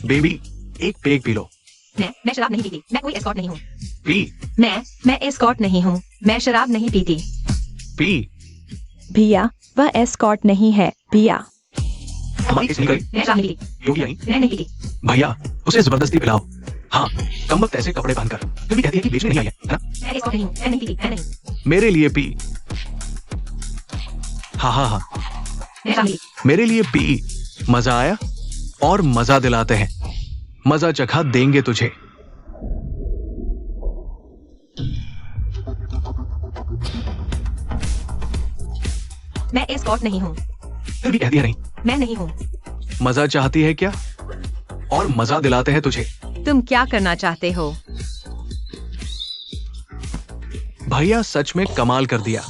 Baby, एक peg P low. मैं शराब नहीं पीती। मैं कोई एस्कॉर्ट नहीं हूँ। पी। मैं एस्कॉर्ट नहीं हूँ। मैं शराब नहीं पीती। पी। भैया, वह एस्कॉर्ट नहीं है भैया। हमारी किस नहीं गई? मैं शराब नहीं पीती। योगी आई? मैं नहीं पीती। भैया, उसे जबरदस्ती पिलाओ। हाँ, कम वक्त ऐसे कपड़े पहनकर फिर भी कहती है कि बेचने नहीं आई है ना? मैं एस्कॉर्ट नहीं हूँ। मैं नहीं पीती। मैं नहीं। मेरे लिए पी। हाँ हाँ हाँ, मैं शराब नहीं पीती। मेरे लिए पी। मजा आया और मजा दिलाते हैं। मजा चखा देंगे तुझे। मैं एस्कॉर्ट नहीं हूँ। फिर भी कहती है नहीं। मैं नहीं हूँ। मजा चाहती है क्या? और मजा दिलाते हैं तुझे। तुम क्या करना चाहते हो? भैया सच में कमाल कर दिया।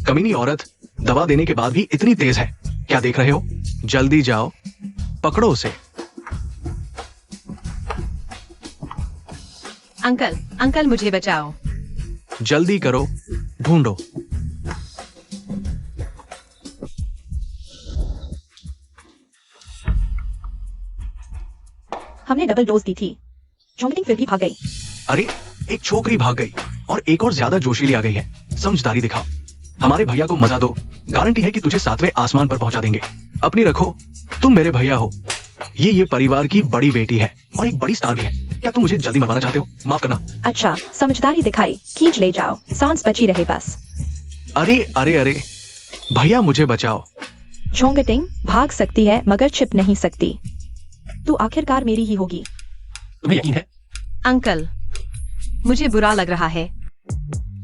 कमीनी औरत दवा देने के बाद भी इतनी तेज है। क्या देख रहे हो? जल्दी जाओ, पकड़ो उसे। अंकल मुझे बचाओ। जल्दी करो, ढूंढो। हमने डबल डोज दी थी। वॉमिटिंग फिर भी भाग गई। अरे, एक छोकरी भाग गई और एक और ज्यादा जोशीली आ गई है। समझदारी दिखाओ। हमारे भैया को मजा दो। गारंटी है कि तुझे 7वें आसमान पर पहुंचा देंगे। अपनी रखो, तुम मेरे भैया हो। ये परिवार की बड़ी बेटी है और एक बड़ी स्टार भी है। क्या तुम मुझे जल्दी मरवाना चाहते हो? माफ करना। अच्छा, समझदारी दिखाई, खींच ले जाओ, सांस बची रहे बस। अरे अरे अरे, भैया मुझे बचाओ। चोंगटिंग भाग सकती है मगर छिप नहीं सकती। तू आखिरकार मेरी ही होगी। तुम्हें यकीन है? अंकल, मुझे बुरा लग रहा है।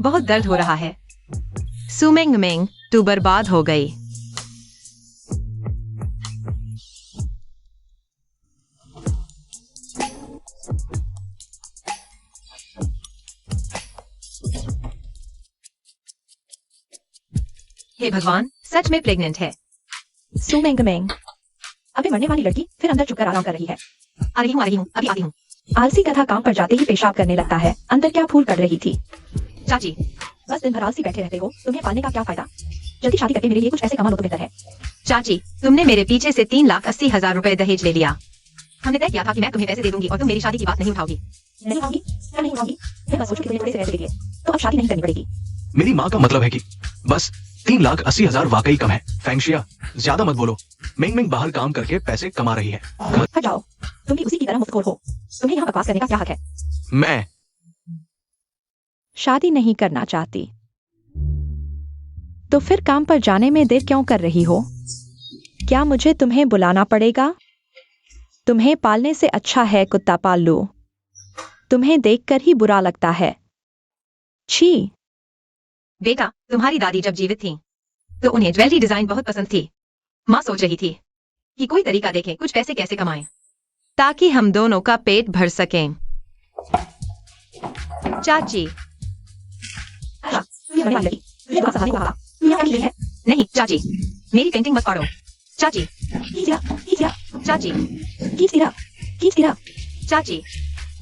बहुत दर्द हो रहा है। सुमेंग मेंग, तू बर्बाद हो गई। हे भगवान, सच में प्रेग्नेंट है। सुमेंग मेंग, अभी मरने वाली लड़की फिर अंदर छुपकर आराम कर रही है। आ रही हूँ, अभी आती हूँ। आलसी कथा काम पर जाते ही पेशाब करने लगता है। अंदर क्या फूल कर रही थी? चाची, बस दिन भर आलसी बैठे रहते हो, तुम्हें पालने का क्या फायदा? जल्दी शादी करके मेरे लिए कुछ ऐसे कमा लो तो बेहतर है। चाची, तुमने मेरे पीछे से 3,80,000 रुपए दहेज ले लिया। हमने तय किया था कि मैं तुम्हें पैसे दे दूंगी और तुम मेरी शादी की बात नहीं उठाओगी। नहीं उठाऊंगी? क्या नहीं उठाऊंगी? मैं बस सोचू कि तुम्हें थोड़े से पैसे दे दिए तो अब शादी नहीं करनी पड़ेगी। मेरी माँ का मतलब है कि बस 3,80,000 वाकई कम है। फैंगशिया, ज्यादा मत बोलो। मेंग मेंग बाहर काम करके पैसे कमा रही है। हट जाओ, तुम भी उसी की तरह मुफ्तखोर हो। तुम्हें यहाँ बकवास करने का क्या हक है? मैं शादी नहीं करना चाहती तो फिर काम पर जाने में देर क्यों कर रही हो? क्या मुझे तुम्हें बुलाना पड़ेगा? तुम्हें पालने से अच्छा है कुत्ता पाल लो। तुम्हें देखकर ही बुरा लगता है। छी। बेटा, तुम्हारी दादी जब जीवित थी तो उन्हें ज्वेलरी डिजाइन बहुत पसंद थी। माँ सोच रही थी कि कोई तरीका देखें कुछ पैसे कैसे कमाएं। ताकि हम दोनों का पेट भर सकें। चाची, नहीं चाची, मेरी पेंटिंग मत फाड़ो। चाची, चाची, चाची,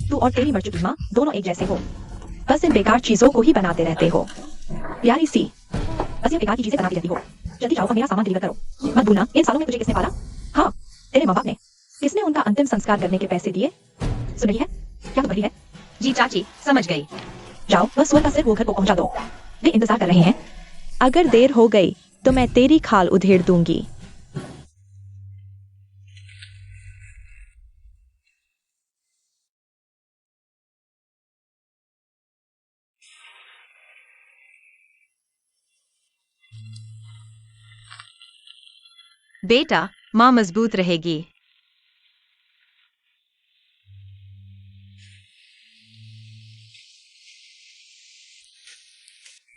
तू और तेरी मर चुकी माँ दोनों एक जैसे हो। बस इन बेकार चीजों को ही बनाते रहते हो। प्यारी सी, बस ये बेकार की चीजें बनाती रहती हो। जल्दी जाओ और मेरा सामान डिलीवर करो। मत भूलना, इन सालों में तुझे किसने पाला? हाँ, तेरे माँ बाप ने। किसने उनका अंतिम संस्कार करने के पैसे दिए? सुन रही है? क्या तो बड़ी है? जी चाची, समझ गई। जाओ, बस सुअर का सिर वो घर को पहुंचा दो। वे इंतजार कर रहे हैं। अगर देर हो गई तो मैं तेरी खाल उधेड़ दूंगी। बेटा, माँ मजबूत रहेगी।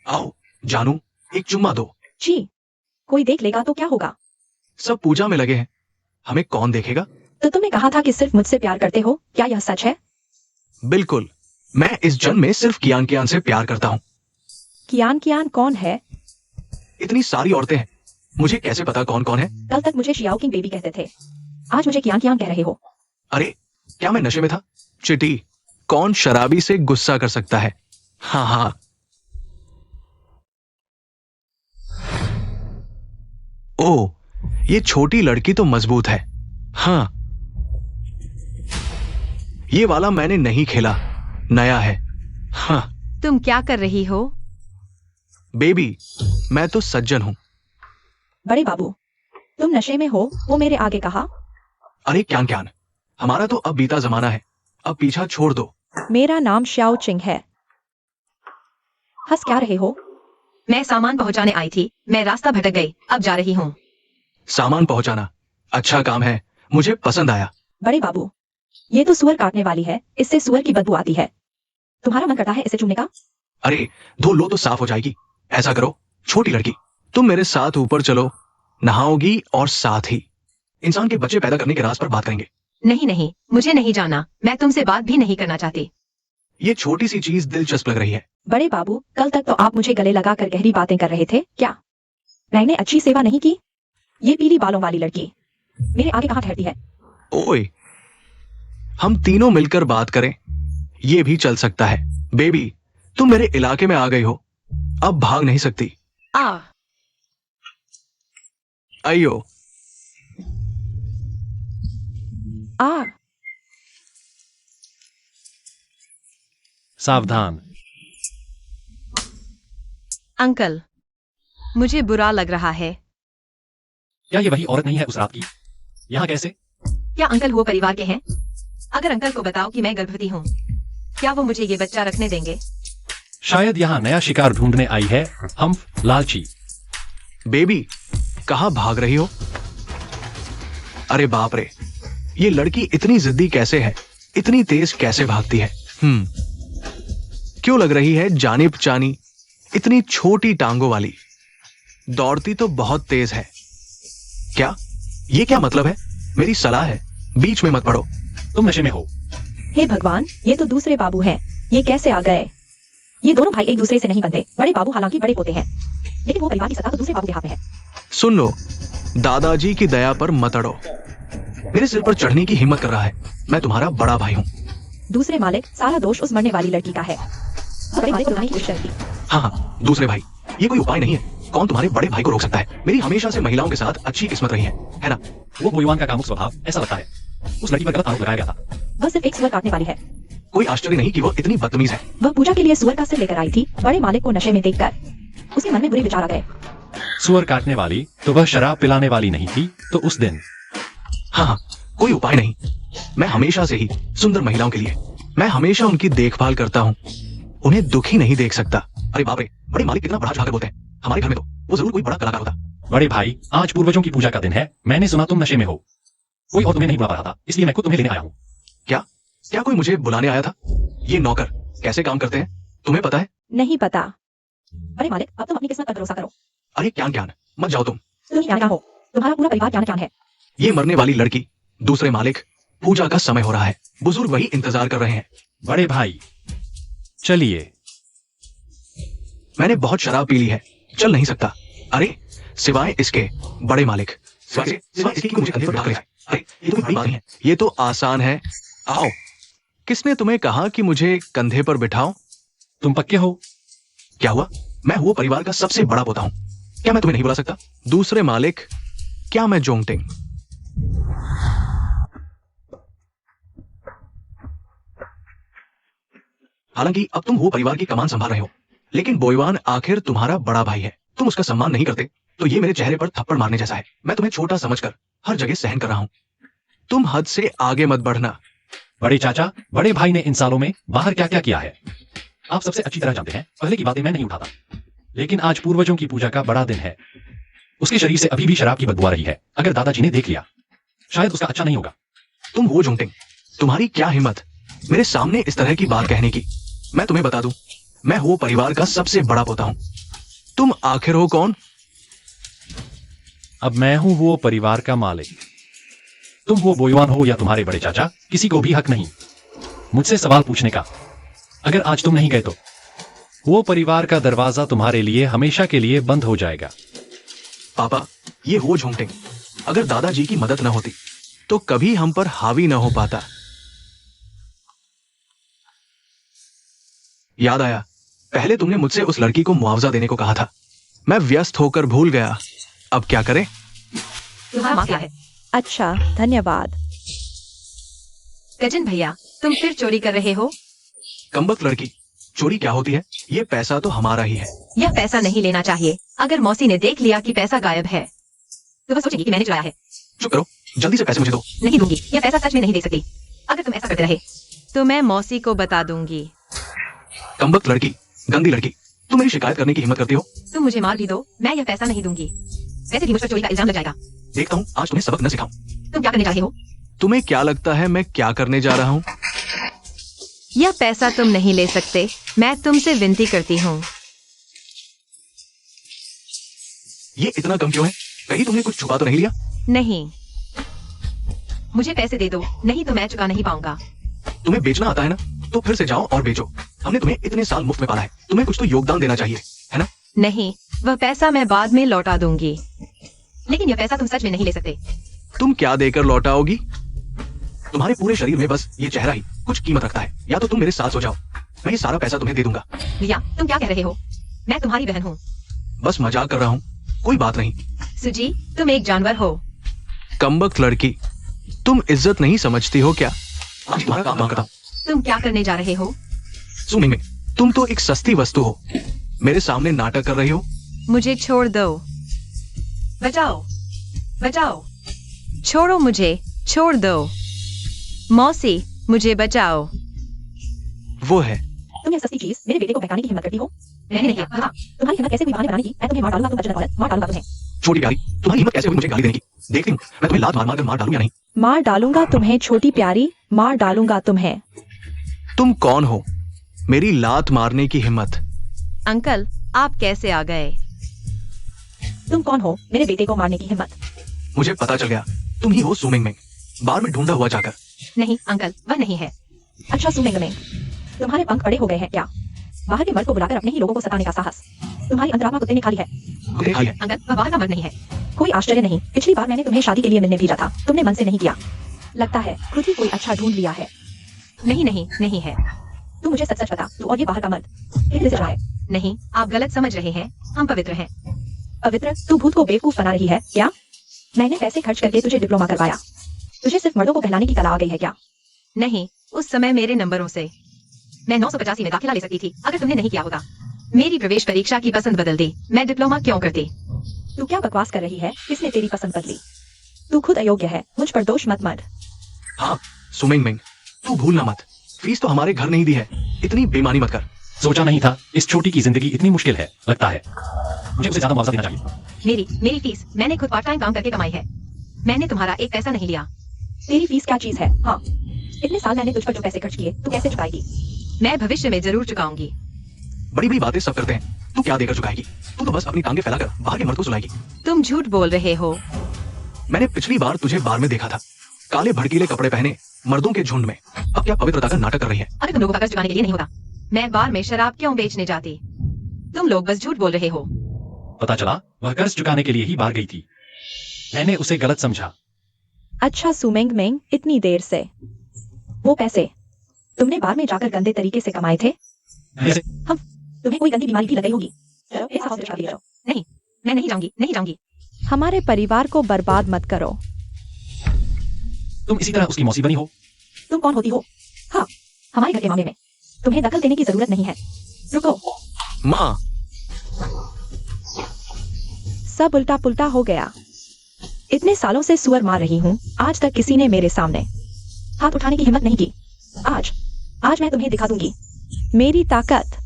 आओ जानू, एक चुम्मा दो। जी, कोई देख लेगा तो क्या होगा? सब पूजा में लगे हैं, हमें कौन देखेगा? तो तुमने कहा था कि सिर्फ मुझसे प्यार करते हो, क्या यह सच है? बिल्कुल, मैं इस जन्म में सिर्फ कियान कियान से प्यार करता हूँ। कियान कियान कौन है? इतनी सारी औरतें हैं, मुझे कैसे पता कौन कौन है? कल तक मुझे शियाओ किंग बेबी कहते थे, आज मुझे कियान कियान कह रहे हो। अरे, क्या मैं नशे में था? चिटी, कौन शराबी से गुस्सा कर सकता है? हाँ हाँ। ओह, ये छोटी लड़की तो मजबूत है। हाँ, ये वाला मैंने नहीं खेला, नया है। हाँ तुम क्या कर रही हो? बेबी, मैं तो सज्जन हूं। बड़े बाबू, तुम नशे में हो, वो मेरे आगे कहा। अरे क्यान क्यान, हमारा तो अब बीता जमाना है, अब पीछा छोड़ दो। मेरा नाम श्याओ चिंग है। हंस क्या रहे हो? मैं सामान पहुंचाने आई थी, मैं रास्ता भटक गई, अब जा रही हूँ। सामान पहुंचाना अच्छा काम है, मुझे पसंद आया। बड़े बाबू, ये तो सुअर काटने वाली है, इससे सुअर की बदबू आती है। तुम्हारा मन करता है इसे चूमने का? अरे धो लो तो साफ हो जाएगी। ऐसा करो, छोटी लड़की, तुम मेरे साथ ऊपर चलो, नहाओगी और साथ ही इंसान के बच्चे पैदा करने के राज पर बात करेंगे। नहीं नहीं, मुझे नहीं जाना, मैं तुमसे बात भी नहीं करना चाहती। ये छोटी सी चीज दिलचस्प लग रही है। बड़े बाबू, कल तक तो आप मुझे गले लगाकर गहरी बातें कर रहे थे, क्या मैंने अच्छी सेवा नहीं की? ये पीली बालों वाली लड़की मेरे आगे कहाँ ठहरती है? ओए, हम तीनों मिलकर बात करें, ये भी चल सकता है। बेबी, तुम मेरे इलाके में आ गई हो, अब भाग नहीं सकती। आ आइयो। आ सावधान। अंकल, मुझे बुरा लग रहा है। क्या ये वही औरत नहीं है उस रात की? यहाँ कैसे? क्या अंकल वो परिवार के हैं? अगर अंकल को बताओ कि मैं गर्भवती हूँ, क्या वो मुझे ये बच्चा रखने देंगे? शायद यहाँ नया शिकार ढूंढने आई है हम लालची। बेबी, कहाँ भाग रही हो? अरे बाप रे, ये लड़की इतनी जिद्दी कैसे है, इतनी तेज कैसे भागती है? क्यों लग रही है जानी पहचानी, इतनी छोटी टांगों वाली। दौड़ती तो बहुत तेज है। क्या ये क्या मतलब है? मेरी सलाह है, बीच में मत पड़ो। तुम नशे में हो। हे भगवान, ये तो दूसरे बाबू हैं। ये कैसे आ गए? ये दोनों भाई एक दूसरे से नहीं बनते। बड़े बाबू हालांकि बड़े होते हैं, लेकिन वो परिवार की सत्ता तो दूसरे बाबू के हाथ में है। सुन लो, दादाजी की दया पर मत अड़ो। मेरे सिर पर चढ़ने की हिम्मत कर रहा है। मैं तुम्हारा बड़ा भाई हूँ। दूसरे मालिक, सारा दोष उस मरने वाली लड़की का है। बड़े मालिक को रुकने की कोशिश की। हाँ, दूसरे भाई, ये कोई उपाय नहीं है। कौन तुम्हारे बड़े भाई को रोक सकता है? मेरी हमेशा से महिलाओं के साथ अच्छी किस्मत रही है ना? वो बोईवान का कामुक स्वभाव, ऐसा लगता है उस लड़की पर गलत आरोप लगाया गया था। वह सिर्फ एक सुअर काटने वाली है। कोई आश्चर्य नहीं कि वो इतनी बदतमीज है। वह पूजा के लिए सुअर का सिर लेकर आई थी। बड़े मालिक को नशे में देखकर उसके मन में बुरे विचार आ गए। सुअर काटने वाली तो वह शराब पिलाने वाली नहीं थी, तो उस दिन। हाँ, कोई उपाय नहीं। मैं हमेशा से ही सुंदर महिलाओं के लिए, मैं हमेशा उनकी देखभाल करता हूँ, उन्हें दुखी नहीं देख सकता। अरे बाप रे, बड़े मालिक कितना बड़ा झाकर बोलते हैं। हमारे घर में तो वो जरूर कोई बड़ा कलाकार होता। बड़े भाई, आज पूर्वजों की पूजा का दिन है। मैंने सुना तुम नशे में हो। कोई और तुम्हें नहीं बुला पा रहा था, इसलिए मैं खुद तुम्हें लेने आया हूँ। क्या क्या कोई मुझे बुलाने आया था? ये नौकर कैसे काम करते हैं, तुम्हें पता है? नहीं पता। बड़े मालिक, अब तुम अपनी किस्मत पर भरोसा करो। अरे क्या ज्ञान, मत जाओ तुम। तुम क्या हो? तुम्हारा पूरा परिवार क्या है। ये मरने वाली लड़की, दूसरे मालिक, पूजा का समय हो रहा है। बुजुर्ग वही इंतजार कर रहे हैं। बड़े भाई, चलिए। मैंने बहुत शराब पी ली है, चल नहीं सकता। अरे सिवाय इसके, बड़े मालिक, सिवाय इसके कि मुझे कंधे पर उठा ले जाए। अरे ये तो कोई बड़ी बात नहीं है, ये तो आसान है। आओ। किसने तुम्हें कहा कि मुझे कंधे पर बिठाओ? तुम पक्के हो? क्या हुआ? मैं वो परिवार का सबसे बड़ा पोता हूँ, क्या मैं तुम्हें नहीं बुला सकता? दूसरे मालिक, क्या मैं जोंगटिंग? हालांकि अब तुम वो परिवार की कमान संभाल रहे हो, लेकिन बोईवान आखिर तुम्हारा बड़ा भाई है। तुम उसका सम्मान नहीं करते तो ये मेरे चेहरे पर थप्पड़ मारने जैसा है। मैं तुम्हें छोटा समझकर हर जगह सहन कर रहा हूं। तुम हद से आगे मत बढ़ना। बड़े चाचा, बड़े भाई ने इन सालों में बाहर क्या क्या किया है, आप सबसे अच्छी तरह जानते हैं। पहले की बातें मैं नहीं उठाता, लेकिन आज पूर्वजों की पूजा का बड़ा दिन है। उसके शरीर से अभी भी शराब की बदबू आ रही है। अगर दादाजी ने देख लिया, शायद उसका अच्छा नहीं होगा। तुम हो जोंगटिंग, तुम्हारी क्या हिम्मत मेरे सामने इस तरह की बात कहने की? मैं तुम्हें बता दूं, मैं वो परिवार का सबसे बड़ा पोता हूं। तुम आखिर हो कौन? अब मैं हूं वो परिवार का मालिक। तुम वो बोईवान हो या तुम्हारे बड़े चाचा, किसी को भी हक नहीं मुझसे सवाल पूछने का। अगर आज तुम नहीं गए तो वो परिवार का दरवाजा तुम्हारे लिए हमेशा के लिए बंद हो जाएगा। पापा, ये हो झोंगटिंग, अगर दादाजी की मदद न होती तो कभी हम पर हावी न हो पाता। याद आया, पहले तुमने मुझसे उस लड़की को मुआवजा देने को कहा था। मैं व्यस्त होकर भूल गया। अब क्या करें? तुम्हारा माँ क्या है? अच्छा, धन्यवाद। गजन भैया, तुम फिर चोरी कर रहे हो? कमबख्त लड़की, चोरी क्या होती है? ये पैसा तो हमारा ही है। यह पैसा नहीं लेना चाहिए। अगर मौसी ने देख लिया कि पैसा गायब है तो वह सोचेगी कि मैंने चुराया है। चुप करो, जल्दी से पैसे मुझे दो। नहीं दूंगी, यह पैसा सच में नहीं दे सकती। अगर तुम ऐसा करते रहे तो मैं मौसी को बता दूंगी। कमबख्त लड़की, गंदी लड़की, तुम मेरी शिकायत करने की हिम्मत करती हो? तुम मुझे मार भी दो, मैं यह पैसा नहीं दूंगी। वैसे भी मुझ पर चोरी का इल्जाम लग जाएगा। देखता हूँ आज तुम्हें सबक न सिखाऊं। तुम क्या करने जा रहे हो? तुम्हें क्या लगता है मैं क्या करने जा रहा हूँ? यह पैसा तुम नहीं ले सकते। मैं तुमसे विनती करती हूँ। ये इतना कम क्यों है? कहीं तुमने कुछ छुपा तो नहीं लिया? नहीं, मुझे पैसे दे दो, नहीं तो मैं चुका नहीं पाऊंगा। तुम्हें बेचना आता है ना, तो फिर से जाओ और बेचो। हमने तुम्हें इतने साल मुफ्त में पाला है, तुम्हें कुछ तो योगदान देना चाहिए, है ना? नहीं, वह पैसा मैं बाद में लौटा दूंगी। लेकिन यह पैसा तुम सच में नहीं ले सकते। तुम क्या देकर लौटाओगी? तुम्हारे पूरे शरीर में बस ये चेहरा ही कुछ कीमत रखता है। या तो तुम मेरे साथ सो जाओ, मैं ये सारा पैसा तुम्हें दे दूंगा। भैया, तुम क्या कह रहे हो? मैं तुम्हारी बहन हूँ। बस मजाक कर रहा हूँ, कोई बात नहीं। सुजी, तुम एक जानवर हो। कमबख्त लड़की, तुम इज्जत नहीं समझती हो क्या? आज तुम्हारा काम मांगता हूँ। तुम क्या करने जा रहे हो? सुमिंग, तुम तो एक सस्ती वस्तु हो, मेरे सामने नाटक कर रही हो। मुझे छोड़ दो। बचाओ, बचाओ। छोड़ो मुझे, छोड़ दो। मौसी, मुझे बचाओ। वो है। तुम यह सस्ती चीज मेरे बेटे को बहकाने की हिम्मत करती हो? मैंने नहीं किया। बता। तुम्हारी हिम्मत कैसे हुई बहाने बनाने की? मैं तुम्हें मार डालूंगा, तुम बचना औरत, मार डालूंगा तुम्हें। छोटी प्यारी, तुम्हारी हिम्मत कैसे हुई मुझे गाली देने की? देखती हूँ मैं तुम्हें लात मार मार कर मार डालूं या नहीं। मार डालूंगा तुम्हें छोटी प्यारी, मार डालूंगा तुम्हें। तुम कौन हो? मेरी लात मारने की हिम्मत? अंकल, आप कैसे आ गए? तुम कौन हो मेरे बेटे को मारने की हिम्मत? मुझे पता चल गया, तुम ही हो सुमिंग में, बार में ढूंढा हुआ जाकर। नहीं अंकल, वह नहीं है। अच्छा सुमिंग में, तुम्हारे पंख बड़े हो गए हैं क्या? बाहर के मर्द को बुलाकर अपने ही लोगों को सताने का साहस तुम्हारी अंतरात्मा कुत्ते ने खा ली है। कुत्ते खाई है। अंकल, वह बाहर का मर्द नहीं है। कोई आश्चर्य नहीं, पिछली बार मैंने तुम्हें शादी के लिए मिलने भेजा था, तुमने मन से नहीं किया। लगता है खुद ही कोई अच्छा ढूंढ लिया है। नहीं नहीं, नहीं है। तू मुझे सच सच बता, तू और ये बाहर का मर्द किस लिए से रहा है? नहीं, आप गलत समझ रहे हैं। हम पवित्र हैं। पवित्र? तू भूत को बेवकूफ बना रही है क्या? मैंने पैसे खर्च करके तुझे डिप्लोमा करवाया, तुझे सिर्फ मर्दों को बहलाने की कला आ गई है क्या? नहीं, उस समय मेरे नंबरों से मैं 985 में दाखिला ले सकती थी अगर तुमने नहीं किया होगा। मेरी प्रवेश परीक्षा की पसंद बदल दी, मैं डिप्लोमा क्यों करती? तू क्या बकवास कर रही है? किसने तेरी पसंद बदली? तू खुद अयोग्य है, मुझ पर दोष मत मत। हाँ सुमिंग मिंग, तू भूलना मत, फीस तो हमारे घर नहीं दी है, इतनी बेईमानी मत कर। सोचा नहीं था इस छोटी की जिंदगी इतनी मुश्किल है। लगता है मुझे उसे ज्यादा मुआवजा देना चाहिए। मेरी फीस मैंने खुद पार्ट टाइम काम करके कमाई है। मैंने तुम्हारा एक पैसा नहीं लिया। तेरी फीस क्या चीज है? हाँ, इतने साल मैंने तुझ पर जो पैसे खर्च किए, तू कैसे चुकाएगी? मैं भविष्य में जरूर चुकाऊंगी। बड़ी बड़ी बातें सब करते हैं, तू क्या देकर चुकाएगी? तू तो बस अपनी टांगे फैलाकर बाहर के मर्द को सुलाएगी। तुम झूठ बोल रहे हो। मैंने पिछली बार तुझे बार में देखा था, काले भड़कीले कपड़े पहने मर्दों के झुंड में। अब क्या पवित्रता का नाटक कर रही है? अगर तुम लोगों का कर्ज चुकाने के लिए नहीं होता, मैं बार में शराब क्यों बेचने जाती? तुम लोग बस झूठ बोल रहे हो। पता चला वह कर्ज चुकाने के लिए ही बाहर गई थी। मैंने उसे गलत समझा। अच्छा सुमेंग मेंग, इतनी देर से वो पैसे तुमने बार में जाकर गंदे तरीके से कमाए थे? ऐसे तुम्हें कोई गंदी बीमारी भी लग गई होगी। चलो इस हॉस्पिटल का जाओ। नहीं, मैं नहीं जाऊंगी, नहीं जाऊंगी। हमारे परिवार को बर्बाद मत करो। तुम इसी तरह उसकी मौसी बनी हो। तुम कौन होती हो? हाँ, हमारे घर के मामले में तुम्हें दखल देने की जरूरत नहीं है। रुको, माँ, सब उल्टा पुल्टा हो गया। इतने सालों से सुअर मार रही हूँ, आज तक किसी ने मेरे सामने हाथ उठाने की हिम्मत नहीं की। आज मैं तुम्हें दिखा दूंगी मेरी ताकत।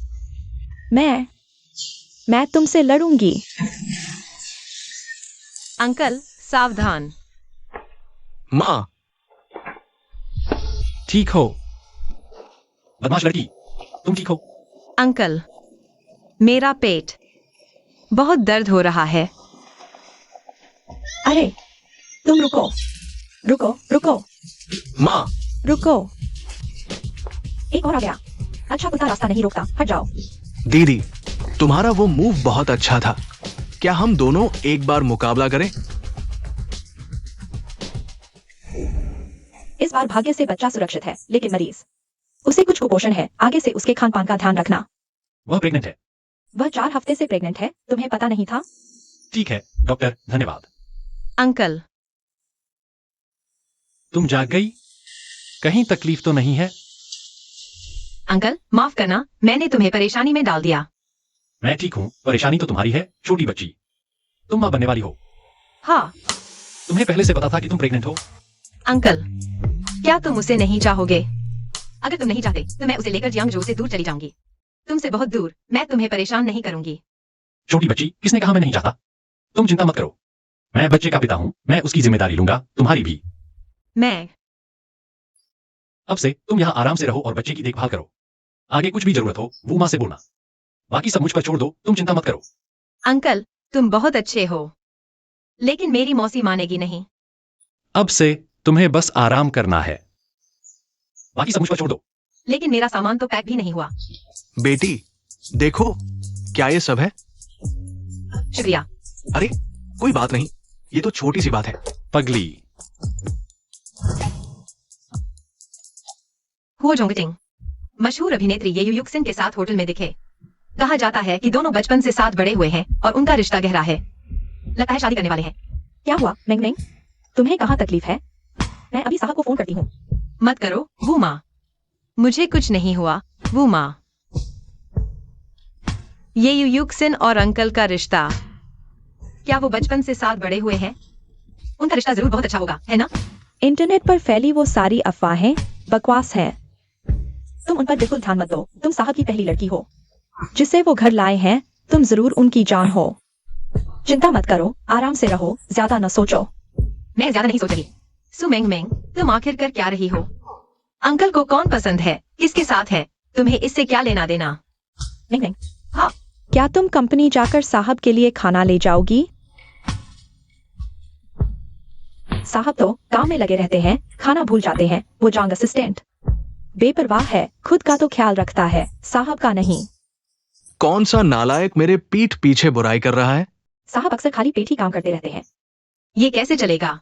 मैं तुमसे लड़ूंगी। अंकल, सावधान। माँ, ठीक हो बदमाश लड़की, तुम ठीक हो? अंकल, मेरा पेट बहुत दर्द हो रहा है। अरे तुम रुको रुको रुको माँ, रुको। एक और आ गया। अच्छा कुत्ता रास्ता नहीं रोकता, हट जाओ। दीदी, तुम्हारा वो मूव बहुत अच्छा था, क्या हम दोनों एक बार मुकाबला करें? इस बार भाग्य से बच्चा सुरक्षित है, लेकिन मरीज, उसे कुछ कुपोषण है। आगे से उसके खान पान का ध्यान रखना। वह प्रेग्नेंट है। वह 4 हफ्ते से प्रेग्नेंट है, तुम्हें पता नहीं था? ठीक है डॉक्टर, धन्यवाद। अंकल, तुम जाग गई? कहीं तकलीफ तो नहीं है? अंकल माफ करना, मैंने तुम्हें परेशानी में डाल दिया। मैं ठीक हूँ, परेशानी तो तुम्हारी है, छोटी बच्ची। तुम माँ बनने वाली हो। हाँ तुम्हें पहले से पता था कि तुम प्रेग्नेंट हो? अंकल, क्या तुम उसे नहीं चाहोगे? अगर तुम नहीं चाहते तो मैं उसे लेकर जियांग जो से दूर चली जाऊंगी, तुमसे बहुत दूर। मैं तुम्हें परेशान नहीं करूंगी। छोटी बच्ची, किसने कहा मैं नहीं चाहता? तुम चिंता मत करो, मैं बच्चे का पिता हूँ, मैं उसकी जिम्मेदारी लूंगा, तुम्हारी भी। मैं अब से तुम यहाँ आराम से रहो और बच्चे की देखभाल करो। आगे कुछ भी जरूरत हो वो माँ से बोलना। बाकी सब मुझ पर छोड़ दो, तुम चिंता मत करो। अंकल तुम बहुत अच्छे हो, लेकिन मेरी मौसी मानेगी नहीं। अब से तुम्हें बस आराम करना है, बाकी सब मुझ पर छोड़ दो। लेकिन मेरा सामान तो पैक भी नहीं हुआ। बेटी देखो, क्या ये सब है? शुक्रिया। अरे कोई बात नहीं, ये तो छोटी सी बात है। पगली। हो जोंगटिंग मशहूर अभिनेत्री ये युयुक सिंह के साथ होटल में दिखे। कहा जाता है कि दोनों बचपन से साथ बड़े हुए हैं और उनका रिश्ता गहरा है। लगता है शादी करने वाले हैं। क्या हुआ मेंग मेंग, तुम्हें कहाँ तकलीफ है? मैं अभी साहब को फोन करती हूँ। मत करो वो माँ, मुझे कुछ नहीं हुआ वो माँ। ये युयुक सिंह और अंकल का रिश्ता, क्या वो बचपन से साथ बड़े हुए हैं? उनका रिश्ता जरूर बहुत अच्छा होगा, है ना? इंटरनेट पर फैली वो सारी अफवाहें बकवास हैं। तुम उन पर बिल्कुल ध्यान मत दो। तुम साहब की पहली लड़की हो जिसे वो घर लाए हैं। तुम जरूर उनकी जान हो। चिंता मत करो, आराम से रहो, ज्यादा न सोचो। मैं ज्यादा नहीं सोच रही। सुमेंग मेंग, तुम आखिर कर क्या रही हो? अंकल को कौन पसंद है, किसके साथ है, तुम्हें इससे क्या लेना देना? मेंग मेंग, हाँ क्या तुम कंपनी जाकर साहब के लिए खाना ले जाओगी? साहब तो काम में लगे रहते हैं, खाना भूल जाते हैं। वो जांग असिस्टेंट बेपरवाह है, खुद का तो ख्याल रखता है, साहब का नहीं। कौन सा नालायक मेरे पीठ पीछे बुराई कर रहा है? साहब अक्सर खाली पेट ही काम करते रहते हैं। ये कैसे चलेगा?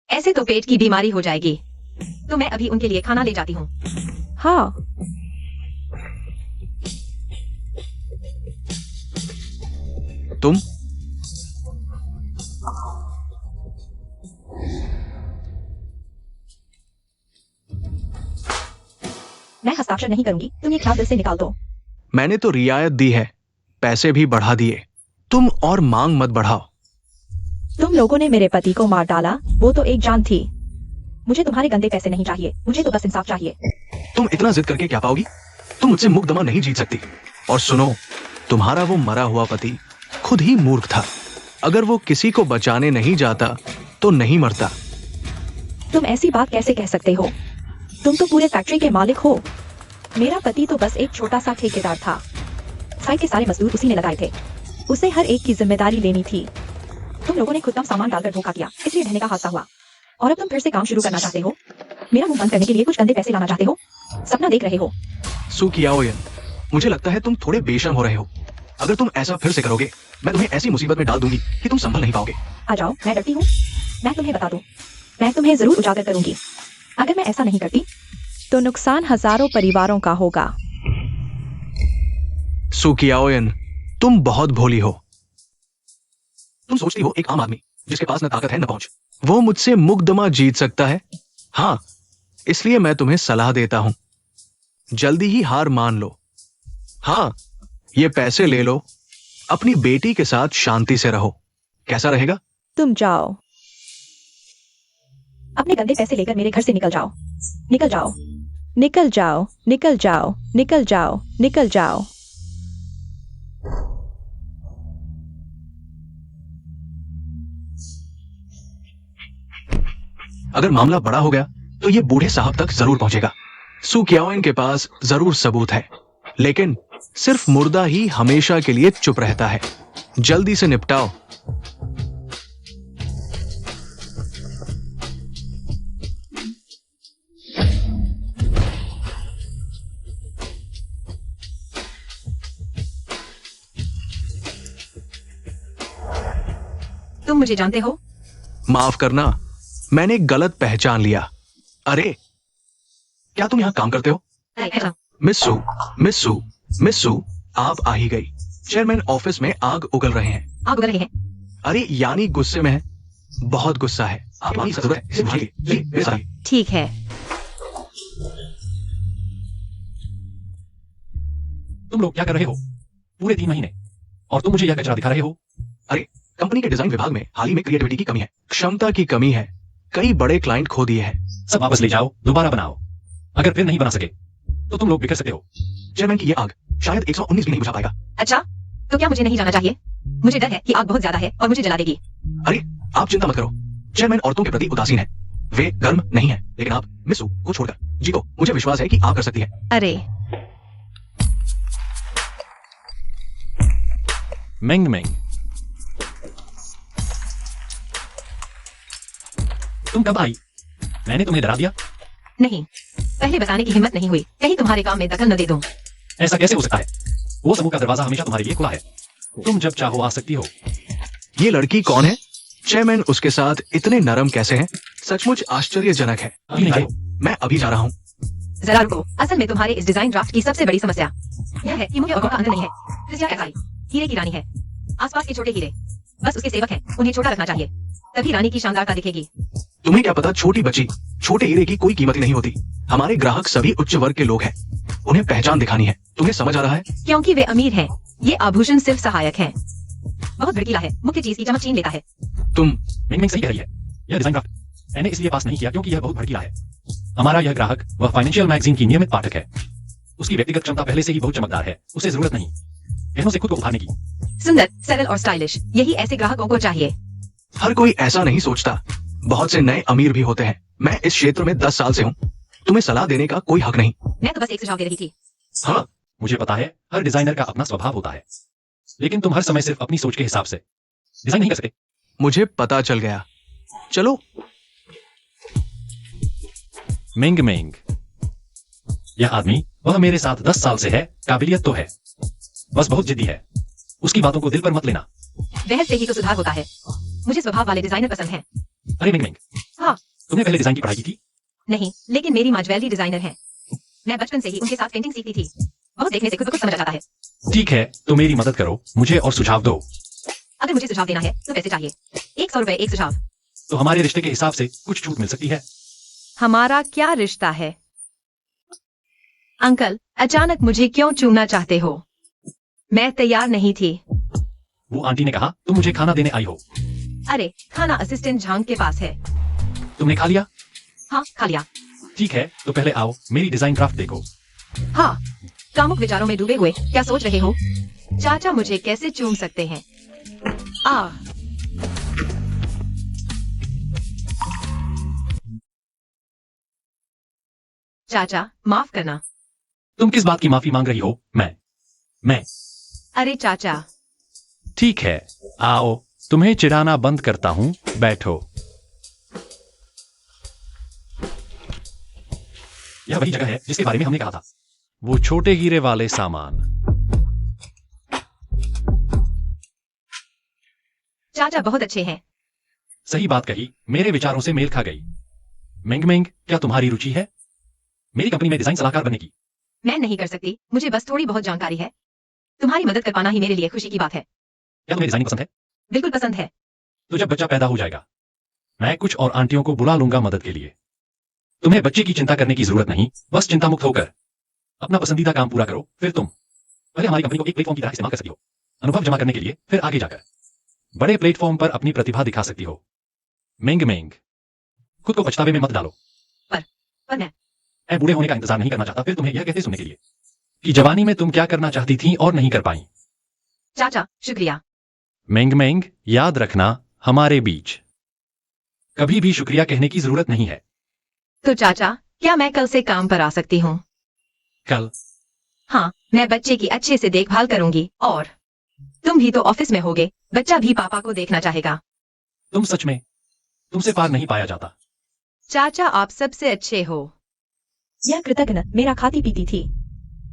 ऐसे तो पेट की बीमारी हो जाएगी। तो मैं अभी उनके लिए खाना ले जाती हूँ। हाँ, तुम मैं हस्ताक्षर नहीं करूंगी, तुम ये ख्याल दिल से निकाल दो। मैंने तो रियायत दी है, पैसे भी बढ़ा दिए, तुम और मांग मत बढ़ाओ। तुम लोगों ने मेरे पति को मार डाला, वो तो एक जान थी। मुझे तुम्हारे गंदे पैसे नहीं चाहिए, मुझे तो बस इंसाफ चाहिए। तुम इतना जिद करके क्या पाओगी? तुम मुझसे मुकदमा नहीं जीत सकती। और सुनो, तुम्हारा वो मरा हुआ पति खुद ही मूर्ख था। अगर वो किसी को बचाने नहीं जाता तो नहीं मरता। तुम ऐसी बात कैसे कह सकते हो? तुम तो पूरे फैक्ट्री के मालिक हो। मेरा पति तो बस एक छोटा सा ठेकेदार था। साइट के सारे मजदूर उसी ने लगाए थे, उसे हर एक की जिम्मेदारी लेनी थी। तुम लोगों ने खुद कम सामान डालकर धोखा किया, इसलिए ढहने का हादसा हुआ। और अब तुम फिर से काम शुरू करना चाहते हो, मेरा मुंह बंद करने के लिए कुछ गंदे पैसे लाना चाहते हो। सपना देख रहे हो। सु कियाओयन, मुझे लगता है तुम थोड़े बेशर्म हो रहे हो। अगर तुम ऐसा फिर से करोगे, मैं तुम्हें ऐसी मुसीबत में डाल दूंगी कि तुम संभल नहीं पाओगे। आ जाओ, मैं डरती हूँ। मैं तुम्हें बता दूं, मैं तुम्हें जरूर उजागर करूंगी। अगर मैं ऐसा नहीं करती तो नुकसान हजारों परिवारों का होगा। सु कियाओयन, तुम बहुत भोली हो। तुम सोचती हो एक आम आदमी जिसके पास न ताकत है न पहुंच, वो मुझसे मुकदमा जीत सकता है? हाँ, इसलिए मैं तुम्हें सलाह देता हूं, जल्दी ही हार मान लो। हाँ, ये पैसे ले लो, अपनी बेटी के साथ शांति से रहो। कैसा रहेगा? तुम जाओ, अपने गंदे पैसे लेकर मेरे घर से निकल जाओ। निकल जाओ, निकल जाओ, निकल जाओ, निकल जाओ, निकल जाओ। अगर मामला बड़ा हो गया तो ये बूढ़े साहब तक जरूर पहुंचेगा। सु कियाओयन के पास जरूर सबूत है, लेकिन सिर्फ मुर्दा ही हमेशा के लिए चुप रहता है। जल्दी से निपटाओ। तुम मुझे जानते हो? माफ करना, मैंने गलत पहचान लिया। अरे, क्या तुम यहां काम करते हो? अच्छा, मिस्सू, मिस्सू, मिस्सू, आप आ ही गई। चेयरमैन ऑफिस में आग उगल रहे हैं। आप उधर रहे हैं। अरे यानी गुस्से में है, बहुत गुस्सा है। आप पानी से जरूरत है, इसे बुझाइए। जी, मेरे साथ। ठीक है। तुम लोग क्या कर रहे हो? पूरे 3 महीने और तुम मुझे यह कचरा दिखा रहे हो? अरे, कंपनी के डिजाइन विभाग में हाल ही में क्रिएटिविटी की कमी है, क्षमता की कमी है। कई बड़े क्लाइंट खो दिए हैं। सब वापस ले जाओ, दोबारा बनाओ। अगर फिर नहीं बना सके तो तुम लोग बिखर सकते हो। चेयरमैन की ये आग शायद 119 भी नहीं बुझा पाएगा। अच्छा, तो क्या मुझे नहीं जाना चाहिए? मुझे डर है कि आग बहुत ज्यादा है और मुझे जला देगी। अरे, आप चिंता मत करो। चेयरमैन औरतों के प्रति उदासीन है। वे गर्म नहीं है, लेकिन आप मिसू को छोड़कर जीतो। मुझे विश्वास है कि आप कर सकती है। अरे, मेंग मेंग, तुम कब आई? मैंने तुम्हें डरा दिया? नहीं, पहले बताने की हिम्मत नहीं हुई। कहीं तुम्हारे काम में दखल न दे दूं। ऐसा कैसे हो सकता है? वो समूह का दरवाजा हमेशा तुम्हारे लिए खुला है। तुम जब चाहो आ सकती हो। ये लड़की कौन है? चेयरमैन उसके साथ इतने नरम कैसे हैं? सचमुच आश्चर्यजनक है। अभी नहीं जाओ। मैं अभी जा रहा हूँ। जरा रुको। असल में तुम्हारे इस डिजाइन ड्राफ्ट की सबसे बड़ी समस्या यह है कि मुझे औरों का अंत नहीं है। क्रिस्टिया कैसाई हीरे की रानी है। आसपास के छोटे हीरे बस उसके सेवक हैं। उन्हें छोटा रखना चाहिए, तभी रानी की शानदारता दिखेगी। तुम्हें क्या पता, छोटी बच्ची छोटे हीरे की कोई कीमत ही नहीं होती। हमारे ग्राहक सभी उच्च वर्ग के लोग हैं। उन्हें पहचान दिखानी है। तुम्हें समझ आ रहा है? क्योंकि वे अमीर हैं। ये आभूषण सिर्फ सहायक हैं। बहुत भड़कीला है, मुख्य चीज की चमक छीन लेता है। तुम मेंग मेंग सही कह रही है। यह डिजाइन ड्राफ्ट मैंने इसलिए पास नहीं किया क्योंकि यह बहुत भड़कीला है। हमारा यह ग्राहक वह फाइनेंशियल मैगजीन की नियमित पाठक है। उसकी व्यक्तिगत क्षमता पहले से ही बहुत चमकदार है। उसे जरूरत नहीं गहनों से खुद को उभारने की। सुंदर, सरल और स्टाइलिश, यही ऐसे ग्राहकों को चाहिए। हर कोई ऐसा नहीं सोचता। बहुत से नए अमीर भी होते हैं। मैं इस क्षेत्र में 10 साल से हूँ। तुम्हें सलाह देने का कोई हक नहीं। मैं तो बस एक सुझाव दे रही थी। हाँ, मुझे पता है हर डिजाइनर का अपना स्वभाव होता है, लेकिन तुम हर समय सिर्फ अपनी सोच के हिसाब से डिजाइन नहीं कर सकते। मुझे पता चल गया। चलो। मेंग मेंग, यह आदमी वह मेरे साथ 10 साल से है। काबिलियत तो है, बस बहुत जिद्दी है। उसकी बातों को दिल पर मत लेना। बहस से ही तो सुधार होता है। मुझे स्वभाव वाले डिजाइनर पसंद हैं। अरे मेंग मेंग, हाँ। तुमने पहले डिजाइन की पढ़ाई की थी? नहीं, लेकिन मेरी माँ ज्वेलरी डिजाइनर है। मैं बचपन से ही उनके साथ पेंटिंग सीखती थी। बहुत देखने से खुद को कुछ समझ आ जाता है। ठीक है, तो मेरी मदद करो मुझे और सुझाव दो। अगर मुझे सुझाव देना है तो पैसे चाहिए। 100 रुपए एक सुझाव। तो हमारे रिश्ते के हिसाब से कुछ छूट मिल सकती है। हमारा क्या रिश्ता है? अंकल, अचानक मुझे क्यों चूमना चाहते हो? मैं तैयार नहीं थी। वो आंटी ने कहा तुम मुझे खाना देने आई हो। अरे, खाना असिस्टेंट झांग के पास है। तुमने खा लिया? हाँ, खा लिया। ठीक है, तो पहले आओ मेरी डिजाइन ड्राफ्ट देखो। हाँ, कामुक विचारों में डूबे हुए क्या सोच रहे हो? चाचा मुझे कैसे चूम सकते हैं? आ, चाचा, माफ करना। तुम किस बात की माफी मांग रही हो? मैं अरे चाचा, ठीक है, आओ तुम्हें चिढ़ाना बंद करता हूं। बैठो। यह वही जगह है जिसके बारे में हमने कहा था। वो छोटे हीरे वाले सामान। चाचा बहुत अच्छे हैं। सही बात कही, मेरे विचारों से मेल खा गई। मेंग मेंग, क्या तुम्हारी रुचि है मेरी कंपनी में डिजाइन सलाहकार बनने की? मैं नहीं कर सकती, मुझे बस थोड़ी बहुत जानकारी है। तुम्हारी मदद कर पाना ही मेरे लिए खुशी की बात है। क्या तुम्हें डिजाइन पसंद है? बिल्कुल पसंद है। तो जब बच्चा पैदा हो जाएगा मैं कुछ और आंटियों को बुला लूंगा मदद के लिए। तुम्हें बच्चे की चिंता करने की जरूरत नहीं, बस चिंता मुक्त होकर अपना पसंदीदा काम पूरा करो। फिर तुम पहले हमारी कंपनी को एक प्लेटफॉर्म की तरह इस्तेमाल कर सकती हो, अनुभव जमा करने के लिए, फिर आगे जाकर बड़े प्लेटफॉर्म पर अपनी प्रतिभा दिखा सकती हो। मेंग मेंग, खुद को पछतावे में मत डालो। पर मैं बूढ़े होने का इंतजार नहीं करना चाहता फिर तुम्हें यह कहते सुनने के लिए कि जवानी में तुम क्या करना चाहती थी और नहीं कर पाई। चाचा, शुक्रिया। मेंग मेंग, याद रखना हमारे बीच कभी भी शुक्रिया कहने की जरूरत नहीं है। तो चाचा, क्या मैं कल से काम पर आ सकती हूँ? कल? हाँ, मैं बच्चे की अच्छे से देखभाल करूंगी और तुम भी तो ऑफिस में होगे। बच्चा भी पापा को देखना चाहेगा। तुम सच में, तुमसे पार नहीं पाया जाता। चाचा आप सबसे अच्छे हो। यह कृतज्ञ मेरा खाती पीती थी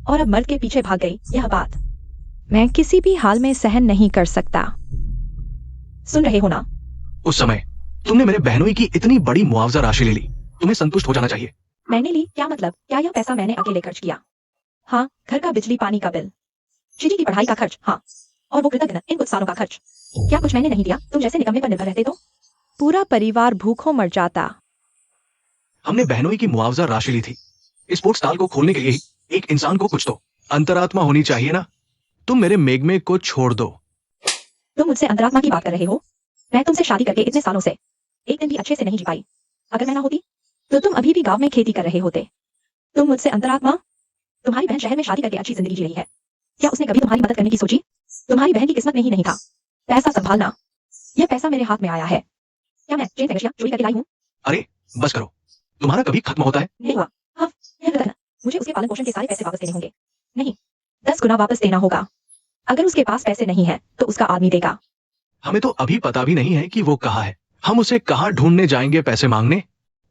और अब मर्द के पीछे भाग गई। यह बात मैं किसी भी हाल में सहन नहीं कर सकता। सुन रहे हो ना? उस समय तुमने मेरे बहनोई की इतनी बड़ी मुआवजा राशि ले ली। तुम्हें संतुष्ट हो जाना चाहिए। मैंने ली? क्या मतलब? क्या यह पैसा मैंने अकेले खर्च किया? हाँ, घर का बिजली पानी का बिल, चिड़ी की पढ़ाई का खर्च, हाँ, और वो कृतज्ञ इन कुछ सालों का खर्च। क्या कुछ मैंने नहीं दिया? तुम जैसे निकम्मे पर निर्भर रहते तो पूरा परिवार भूखों मर जाता। हमने बहनोई की मुआवजा राशि ली थी। स्पोर्ट्स स्टॉल को खोलने के लिए ही एक इंसान को कुछ तो अंतरात्मा होनी चाहिए ना। तुम मेरे मेघमे को छोड़ दो। तुम मुझसे अंतरात्मा की बात कर रहे हो? मैं तुमसे शादी करके इतने सालों से एक दिन भी अच्छे से नहीं जी पाई। अगर मैं ना होती तो तुम अभी भी गांव में खेती कर रहे होते। तुम मुझसे अंतरात्मा? तुम्हारी बहन शहर में शादी करके अच्छी जिंदगी जी रही है। क्या उसने कभी तुम्हारी मदद करने की सोची? तुम्हारी बहन की किस्मत में ही नहीं था पैसा संभालना। यह पैसा मेरे हाथ में आया है। क्या मैं चेन तगशिया चोरी करके लाई हूँ? अरे बस करो, तुम्हारा कभी खत्म होता है? नहीं हुआ। हाँ, यह गलत है। मुझे उसके पालन पोषण के सारे पैसे वापस देने होंगे। नहीं, 10 गुना वापस देना होगा। अगर उसके पास पैसे नहीं है तो उसका आदमी देगा। हमें तो अभी पता भी नहीं है कि वो कहाँ है। हम उसे कहाँ ढूंढने जाएंगे पैसे मांगने?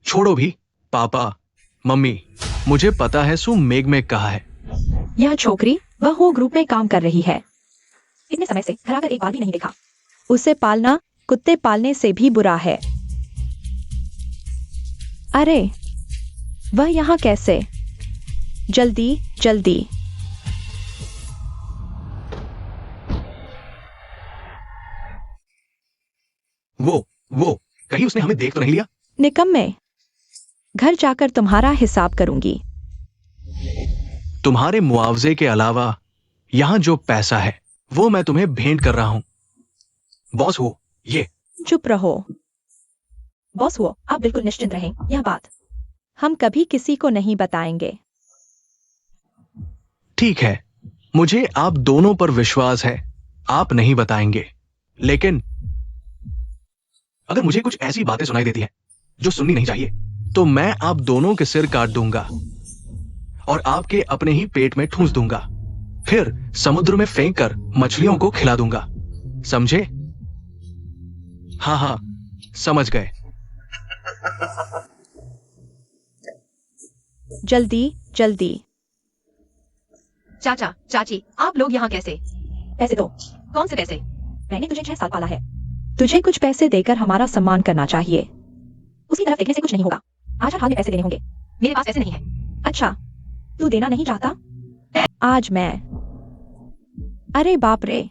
छोड़ो भी। पापा, मम्मी, मुझे पता है सु मेघमेघ कहाँ है। यह छोकरी वह हो ग्रुप में काम कर रही है। इतने समय से घर आकर एक बार भी नहीं देखा। उसे पालना कुत्ते पालने से भी बुरा है। अरे वह यहाँ कैसे? जल्दी जल्दी। वो कहीं उसने हमें देख तो नहीं लिया? निकम्मे, घर जाकर तुम्हारा हिसाब करूंगी। तुम्हारे मुआवजे के अलावा यहाँ जो पैसा है वो मैं तुम्हें भेंट कर रहा हूँ। बॉस हो ये। चुप रहो। बॉस हुआ, आप बिल्कुल निश्चिंत रहें। यह बात हम कभी किसी को नहीं बताएंगे। ठीक है, मुझे आप दोनों पर विश्वास है। आप नहीं बताएंगे, लेकिन अगर मुझे कुछ ऐसी बातें सुनाई देती हैं जो सुननी नहीं चाहिए तो मैं आप दोनों के सिर काट दूंगा और आपके अपने ही पेट में ठूंस दूंगा। फिर समुद्र में फेंक कर मछलियों को खिला दूंगा। समझे? हाँ हाँ, समझ गए। जल्दी जल्दी। चाचा, चाची, आप लोग यहाँ कैसे? पैसे दो। कौन से पैसे? मैंने तुझे 6 साल पाला है। तुझे कुछ पैसे देकर हमारा सम्मान करना चाहिए। उसकी तरफ देखने से कुछ नहीं होगा। आज हर हाल में पैसे देने होंगे। मेरे पास पैसे नहीं है। अच्छा, तू देना नहीं चाहता? आज मैं। अरे बाप रे।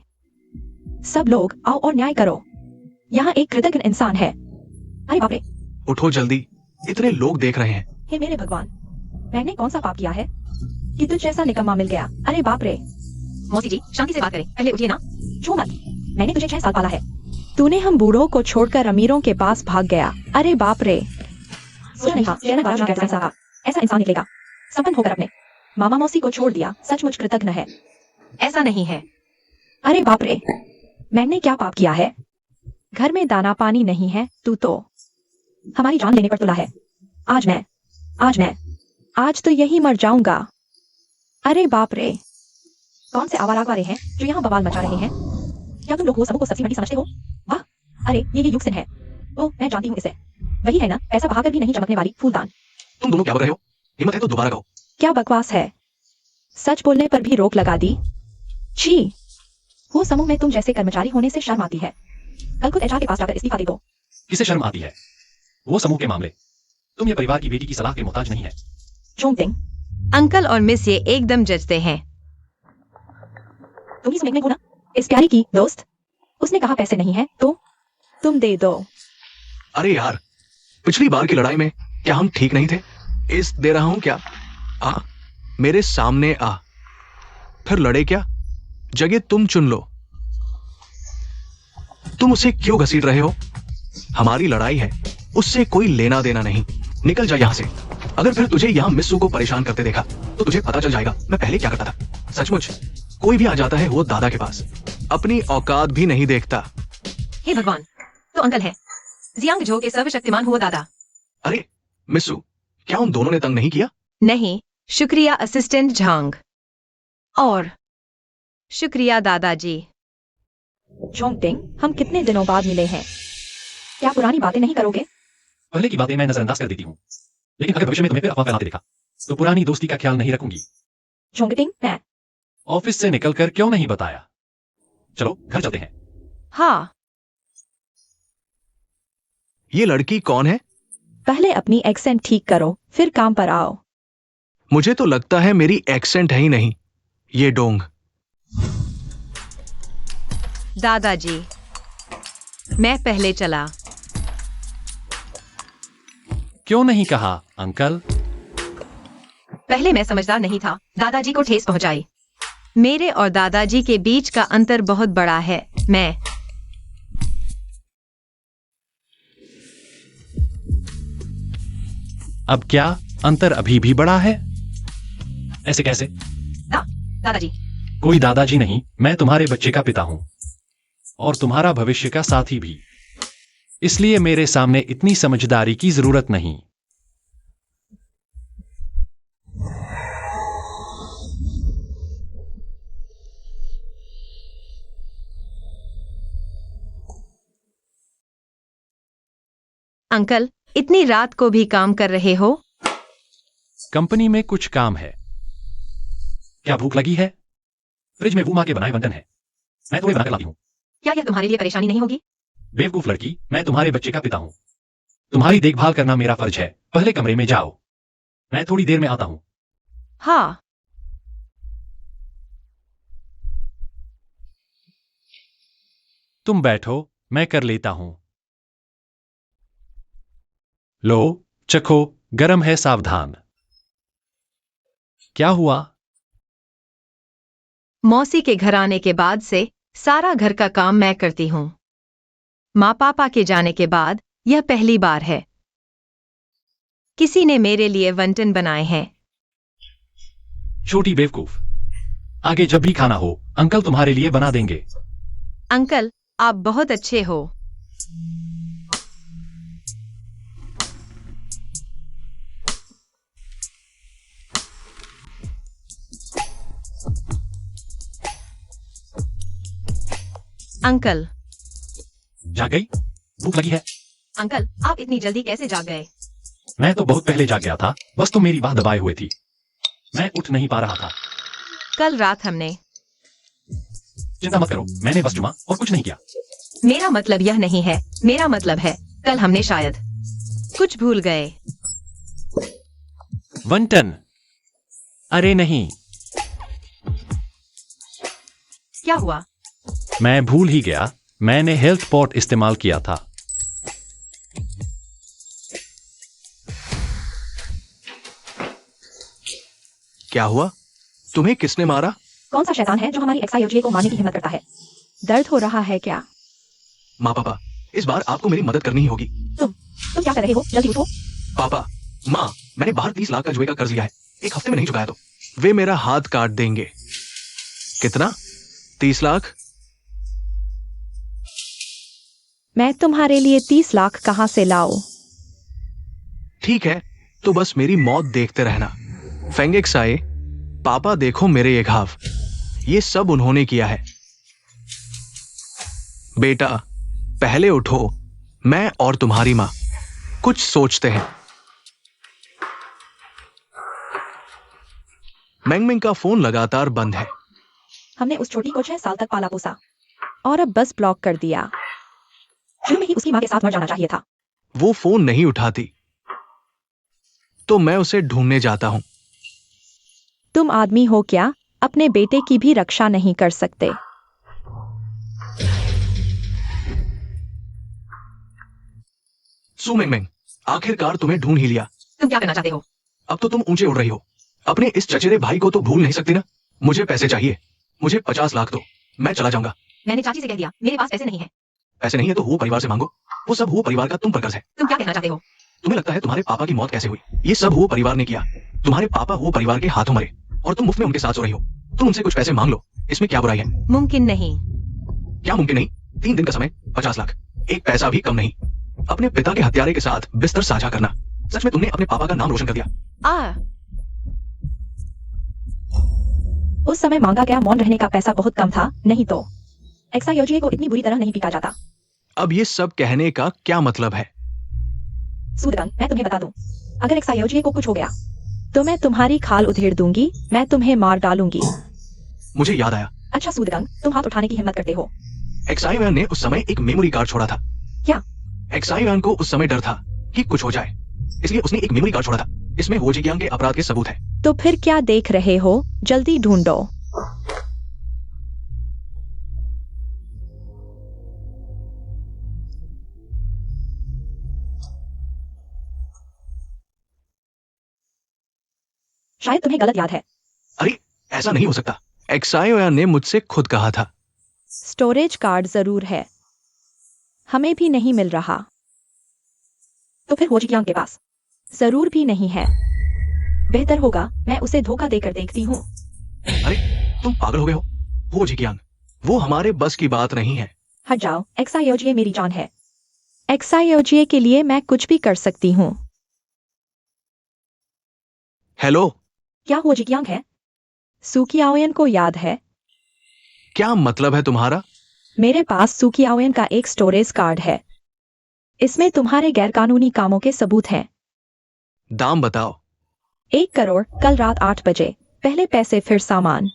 सब लोग आओ और न्याय करो। यहाँ एक कृतज्ञ इंसान है। अरे बाप रे। उठो जल्दी, इतने लोग देख रहे हैं। हे मेरे भगवान, मैंने कौन सा पाप किया है कि तुझ जैसा निकम्मा मिल गया? अरे बाप रे। मौसी जी, शांति से बात करें। पहले उठिए ना। छू मत। मैंने तुझे 6 साल पाला है। तूने हम बूढ़ों को छोड़कर अमीरों के पास भाग गया। अरे बाप रे। सोचा नहीं था जैनक बाबा का ऐसा इंसान निकलेगा। संपन्न होकर अपने मामा मौसी को छोड़ दिया। सचमुच कृतज्ञ है। ऐसा नहीं है। अरे बाप रे, मैंने क्या पाप किया है? घर में दाना पानी नहीं है। तू तो हमारी जान लेने पर तुला है। आज तो यही मर जाऊंगा। अरे बाप रे। कौन से आवारा वाले हैं जो यहाँ बवाल मचा रहे हैं? क्या तुम लोग वो सबको सब्जी मंडी समझते हो? वाह, अरे ये युग सिंह है। ओ, मैं जानती हूँ इसे। वही है ना, पैसा बहाकर भी नहीं चमकने वाली फूलदान। तुम दोनों क्या बोल रहे हो? हिम्मत है तो दोबारा कहो। क्या बकवास है? सच बोलने पर भी रोक लगा दी। छी, वो समूह में तुम जैसे कर्मचारी होने से शर्म आती है। कल खुद एचआर के पास जाकर इस्तीफा दे दो। किसे शर्म आती है? वो समूह के मामले। तुम ये परिवार की बेटी की सलाह के मोहताज नहीं है। चोंगटिंग, अंकल और मिस ये एकदम जचते हैं। तुम ही सुनने को ना, इस प्यारी की दोस्त। उसने कहा पैसे नहीं है तो तुम दे दो। अरे यार, पिछली बार की लड़ाई में क्या हम ठीक नहीं थे? इस दे रहा हूं क्या? आ, मेरे सामने आ। फिर लड़े क्या? जगह तुम चुन लो। तुम उसे क्यों घसीट रहे हो? हमारी लड़ाई है, उससे कोई लेना देना नहीं। निकल जा यहां से। अगर फिर तुझे यहां मिस्सू को परेशान करते देखा तो तुझे पता चल जाएगा मैं पहले क्या करता था। सचमुच, कोई भी आ जाता है वो दादा के पास, अपनी औकात भी नहीं देखता। हे भगवान, तो अंकल है जियांग जो के सर्वशक्तिमान हुआ दादा। अरे मिस्सू, क्या उन दोनों ने तंग नहीं किया? नहीं, शुक्रिया असिस्टेंट झांग। और शुक्रिया दादाजी। चोंगटिंग, हम कितने दिनों बाद मिले हैं। क्या पुरानी बातें नहीं करोगे? पहले की बातें मैं नजरअंदाज कर देती हूँ, लेकिन अगर भविष्य में तुम्हें फिर अफवाह फैलाते देखा तो पुरानी दोस्ती का ख्याल नहीं रखूंगी। चोंगटिंग, मैं ऑफिस से निकलकर क्यों नहीं बताया? चलो घर चलते हैं। हाँ, ये लड़की कौन है? पहले अपनी एक्सेंट ठीक करो, फिर काम पर आओ। मुझे तो लगता है मेरी एक्सेंट है ही नहीं, ये डोंग। दादाजी, मैं पहले चला। क्यों नहीं कहा अंकल? पहले मैं समझदार नहीं था, दादाजी को ठेस पहुंचाई। मेरे और दादाजी के बीच का अंतर बहुत बड़ा है। मैं अब क्या अंतर अभी भी बड़ा है? ऐसे कैसे? दादाजी, कोई दादाजी नहीं, मैं तुम्हारे बच्चे का पिता हूं और तुम्हारा भविष्य का साथी भी। इसलिए मेरे सामने इतनी समझदारी की जरूरत नहीं। अंकल, इतनी रात को भी काम कर रहे हो? कंपनी में कुछ काम है। क्या भूख लगी है? फ्रिज में वो मां के बनाए वंटन है, मैं तुम्हें बनाकर लाती हूं। क्या यह तुम्हारे लिए परेशानी नहीं होगी? बेवकूफ लड़की, मैं तुम्हारे बच्चे का पिता हूं। तुम्हारी देखभाल करना मेरा फर्ज है। पहले कमरे में जाओ, मैं थोड़ी देर में आता हूं। हाँ। तुम बैठो, मैं कर लेता हूं। लो, चखो, गरम है, सावधान। क्या हुआ? मौसी के घर आने के बाद से सारा घर का काम मैं करती हूँ। माँ पापा के जाने के बाद यह पहली बार है। किसी ने मेरे लिए वंटन बनाए हैं। छोटी बेवकूफ, आगे जब भी खाना हो अंकल तुम्हारे लिए बना देंगे। अंकल, आप बहुत अच्छे हो। अंकल, जाग गई? भूख लगी है? अंकल, आप इतनी जल्दी कैसे जाग गए? मैं तो बहुत पहले जाग गया था, बस तुम मेरी बाह दबाए हुए थी। मैं उठ नहीं पा रहा था। कल रात हमने चिंता मत करो, मैंने बस जुमा और कुछ नहीं किया। मेरा मतलब यह नहीं है, मेरा मतलब है कल हमने शायद कुछ भूल गए। वंटन? अरे नहीं, क्या हुआ? मैं भूल ही गया, मैंने हेल्थ पॉट इस्तेमाल किया था। क्या हुआ? तुम्हें किसने मारा? कौन सा शैतान है जो हमारी XIOGA को मारने की हिम्मत करता है? दर्द हो रहा है क्या? माँ पापा, इस बार आपको मेरी मदद करनी ही होगी। तुम क्या कर रहे हो? जल्दी उठो। पापा, माँ, मैंने बाहर 30 लाख का जुए का कर्ज लिया है। एक हफ्ते में नहीं चुकाया तो वे मेरा हाथ काट देंगे। कितना? 30 लाख? मैं तुम्हारे लिए 30 लाख कहां से लाऊं? ठीक है, तो बस मेरी मौत देखते रहना। फेंगेक्साई, पापा देखो मेरे ये घाव, ये सब उन्होंने किया है। बेटा, पहले उठो, मैं और तुम्हारी माँ कुछ सोचते हैं। मैंगमिंग का फोन लगातार बंद है। हमने उस छोटी को 6 साल तक पाला पोसा और अब बस ब्लॉक कर दिया। शुरू में ही उसकी माँ के साथ मर जाना चाहिए था। वो फोन नहीं उठाती, तो मैं उसे ढूंढने जाता हूं। तुम आदमी हो क्या? अपने बेटे की भी रक्षा नहीं कर सकते। सु मैंगमिंग, आखिरकार तुम्हें ढूंढ ही लिया। तुम क्या करना चाहते हो? अब तो तुम ऊंचे उड़ रही हो। अपने इस चचेरे भाई को तो भूल नहीं सकती ना। मुझे पैसे चाहिए, मुझे 50 लाख दो, मैं चला जाऊंगा। मैंने चाची से कह दिया, मेरे पास पैसे नहीं है। पैसे नहीं है तो वो परिवार से मांगो। वो सब वो परिवार का तुम पर कर्ज है। तुम क्या कहना चाहते हो? तुम्हें लगता है तुम्हारे पापा की मौत कैसे हुई? ये सब वो परिवार ने किया। तुम्हारे पापा वो परिवार के हाथों मरे और तुम मुफ्त में उनके साथ सो रही हो। तुम उनसे कुछ पैसे मांग लो, इसमें क्या बुराई है? मुमकिन नहीं। क्या मुमकिन नहीं? 3 दिन का समय, 50 लाख, एक पैसा भी कम नहीं। अपने पिता के हत्यारे के साथ बिस्तर साझा करना। सच में तुमने अपने पापा का नाम रोशन कर दिया। उस समय मांगा गया मौन रहने का पैसा बहुत कम था, नहीं तो XIOGA को इतनी बुरी तरह नहीं पीटा जाता। अब ये सब कहने का क्या मतलब है? सूदगंग, मैं तुम्हें बता दूं, अगर XIOGA को कुछ हो गया तो मैं तुम्हारी खाल उधेड़ दूंगी, मैं तुम्हें मार डालूंगी। मुझे याद आया, अच्छा सूदगंग, तुम हाथ उठाने की हिम्मत करते हो। एक्साइवैन ने उस समय एक मेमोरी कार्ड छोड़ा था। क्या? एक्साइवैन को उस समय डर था कि कुछ हो जाए, इसलिए उसने एक मेमोरी कार्ड छोड़ा था। इसमें हो जियांग के अपराध के सबूत है। तो फिर क्या देख रहे हो? जल्दी ढूंढो। शायद तुम्हें गलत याद है। अरे ऐसा नहीं हो सकता। एक्सायोयान ने मुझसे खुद कहा था। स्टोरेज कार्ड जरूर है, हमें भी नहीं मिल रहा। तो फिर हो जियांग के पास जरूर भी नहीं है। बेहतर होगा मैं उसे धोखा देकर देखती हूँ। अरे तुम पागल हो गए हो जियांग, वो हमारे बस की बात नहीं है। हट जाओ, एक्सायोजिए मेरी जान है। एक्सायोजिए के लिए मैं कुछ भी कर सकती हूँ। हेलो, क्या हो जियांग है? सुकियाओयन को याद है? क्या मतलब है तुम्हारा? मेरे पास सुकियाओयन का एक स्टोरेज कार्ड है। इसमें तुम्हारे गैरकानूनी कामों के सबूत हैं। दाम बताओ। 1 करोड़, कल रात 8 बजे, पहले पैसे फिर सामान।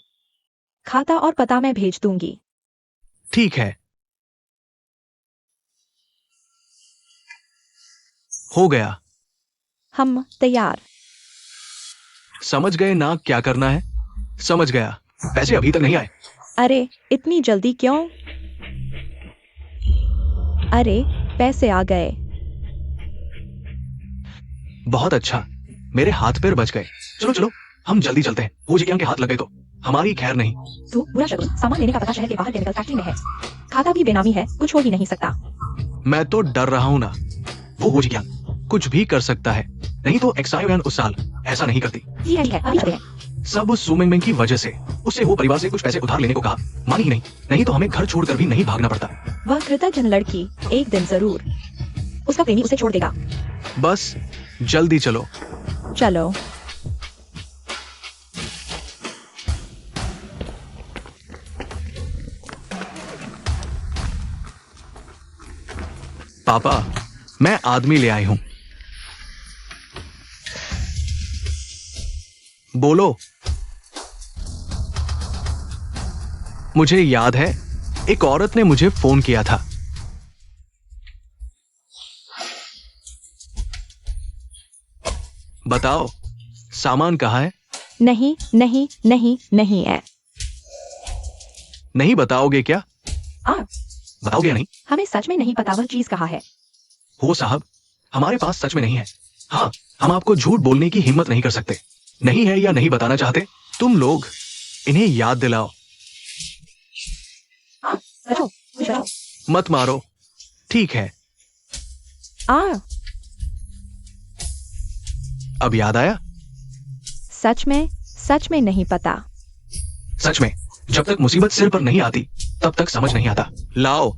खाता और पता मैं भेज दूंगी। ठीक है, हो गया। हम तैयार। समझ गए ना क्या करना है? समझ गया। पैसे अभी तक नहीं आए। अरे इतनी जल्दी क्यों? अरे पैसे आ गए। बहुत अच्छा, मेरे हाथ पैर बच गए। चलो चलो, हम जल्दी चलते हैं। वो जियांग के हाथ लग गए तो हमारी खैर नहीं। तू बुरा शगुन, सामान लेने का पता शहर के बाहर केमिकल फैक्ट्री में है। खाता भी बेनामी है, कुछ हो ही नहीं सकता। मैं तो डर रहा हूं ना। वो जियांग कुछ भी कर सकता है, नहीं तो एक्सायोयान उस साल ऐसा नहीं करती। जी है, अभी चलते हैं। सब उस सुमिंगमिंग की वजह से। उससे वो परिवार से कुछ पैसे उधार लेने को कहा, मानी ही नहीं। नहीं तो हमें घर छोड़कर भी नहीं भागना पड़ता। वह कृतज्ञ लड़की एक दिन जरूर उसका प्रेमी उसे छोड़ देगा। बस जल्दी चलो। चलो। पापा, मैं आदमी ले आई हूं। बोलो। मुझे याद है, एक औरत ने मुझे फोन किया था। बताओ, सामान कहाँ है? नहीं नहीं नहीं नहीं है। नहीं बताओगे क्या? बताओगे या नहीं? हमें सच में नहीं पता वह चीज कहाँ है। हो साहब, हमारे पास सच में नहीं है। हाँ, हम आपको झूठ बोलने की हिम्मत नहीं कर सकते। नहीं है या नहीं बताना चाहते? तुम लोग इन्हें याद दिलाओ। बताओ, कुछ बताओ। मत मारो। ठीक है, अब याद आया? सच में नहीं पता। सच में, जब तक मुसीबत सिर पर नहीं आती तब तक समझ नहीं आता। लाओ,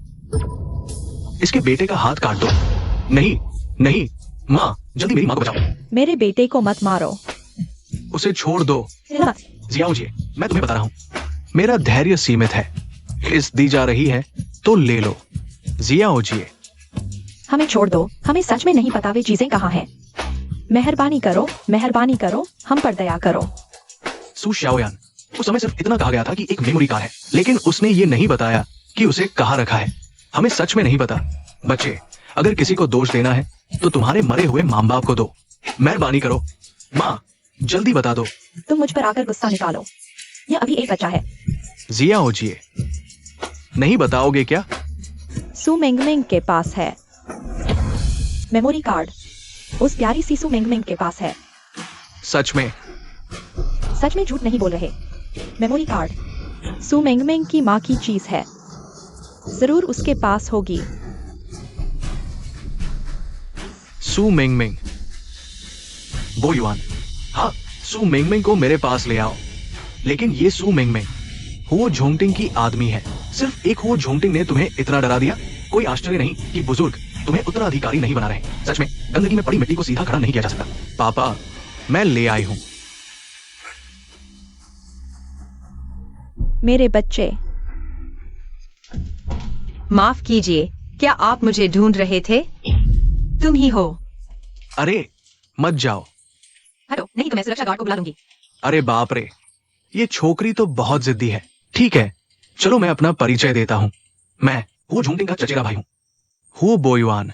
इसके बेटे का हाथ काट दो। नहीं नहीं, माँ जल्दी मेरी माँ को बचाओ। मेरे बेटे को मत मारो। उसे छोड़ दो। मत। जियाओ जी, मैं तुम्हें बता रहा हूँ, मेरा धैर्य सीमित है। इस दी जा रही है तो ले लो। जियाओ जी। हमें छोड़ दो, हमें सच में नहीं पता वे चीजें कहाँ हैं। मेहरबानी करो, हम पर दया करो। सू शाओयान, उस समय सिर्फ इतना कहा गया था कि एक मेमोरी कार्ड है, लेकिन उसने ये नहीं बताया कि उसे कहाँ रखा है। हमें सच में नहीं पता। बच्चे, अगर किसी को दोष देना है तो तुम्हारे मरे हुए माँ बाप को दो। मेहरबानी करो। माँ जल्दी बता दो। तुम मुझ पर आकर गुस्सा निकालो। यह अभी एक बच्चा है। जियाओ जी, नहीं बताओगे क्या? सू मिंगमिंग के पास है मेमोरी कार्ड। उस प्यारी सी सू मिंगमिंग के पास है। सच में? सच में झूठ नहीं बोल रहे। मेमोरी कार्ड सू मिंगमिंग की माँ की चीज है, जरूर उसके पास होगी। सू मिंगमिंग, बो युआन। हाँ, सू मिंगमिंग को मेरे पास ले आओ। लेकिन ये सू मिंगमिंग हो झोंगटिंग की आदमी है। सिर्फ एक हो झोंगटिंग ने तुम्हें इतना डरा दिया। कोई आश्चर्य नहीं कि बुजुर्ग तुम्हें उत्तराधिकारी नहीं बना रहे। सच में, गंदगी में पड़ी मिट्टी को सीधा खड़ा नहीं किया जा सकता। पापा, मैं ले आई हूं। मेरे बच्चे। माफ कीजिए, क्या आप मुझे ढूंढ रहे थे? तुम ही हो। अरे मत जाओ। हटो, नहीं तो मैं सुरक्षा गार्ड को बुला लूंगी। अरे बाप रे, ये छोकरी तो बहुत जिद्दी है। ठीक है, चलो मैं अपना परिचय देता हूँ। मैं हो झोंगटिंग का चचेरा भाई हूँ, हो बोयुआन।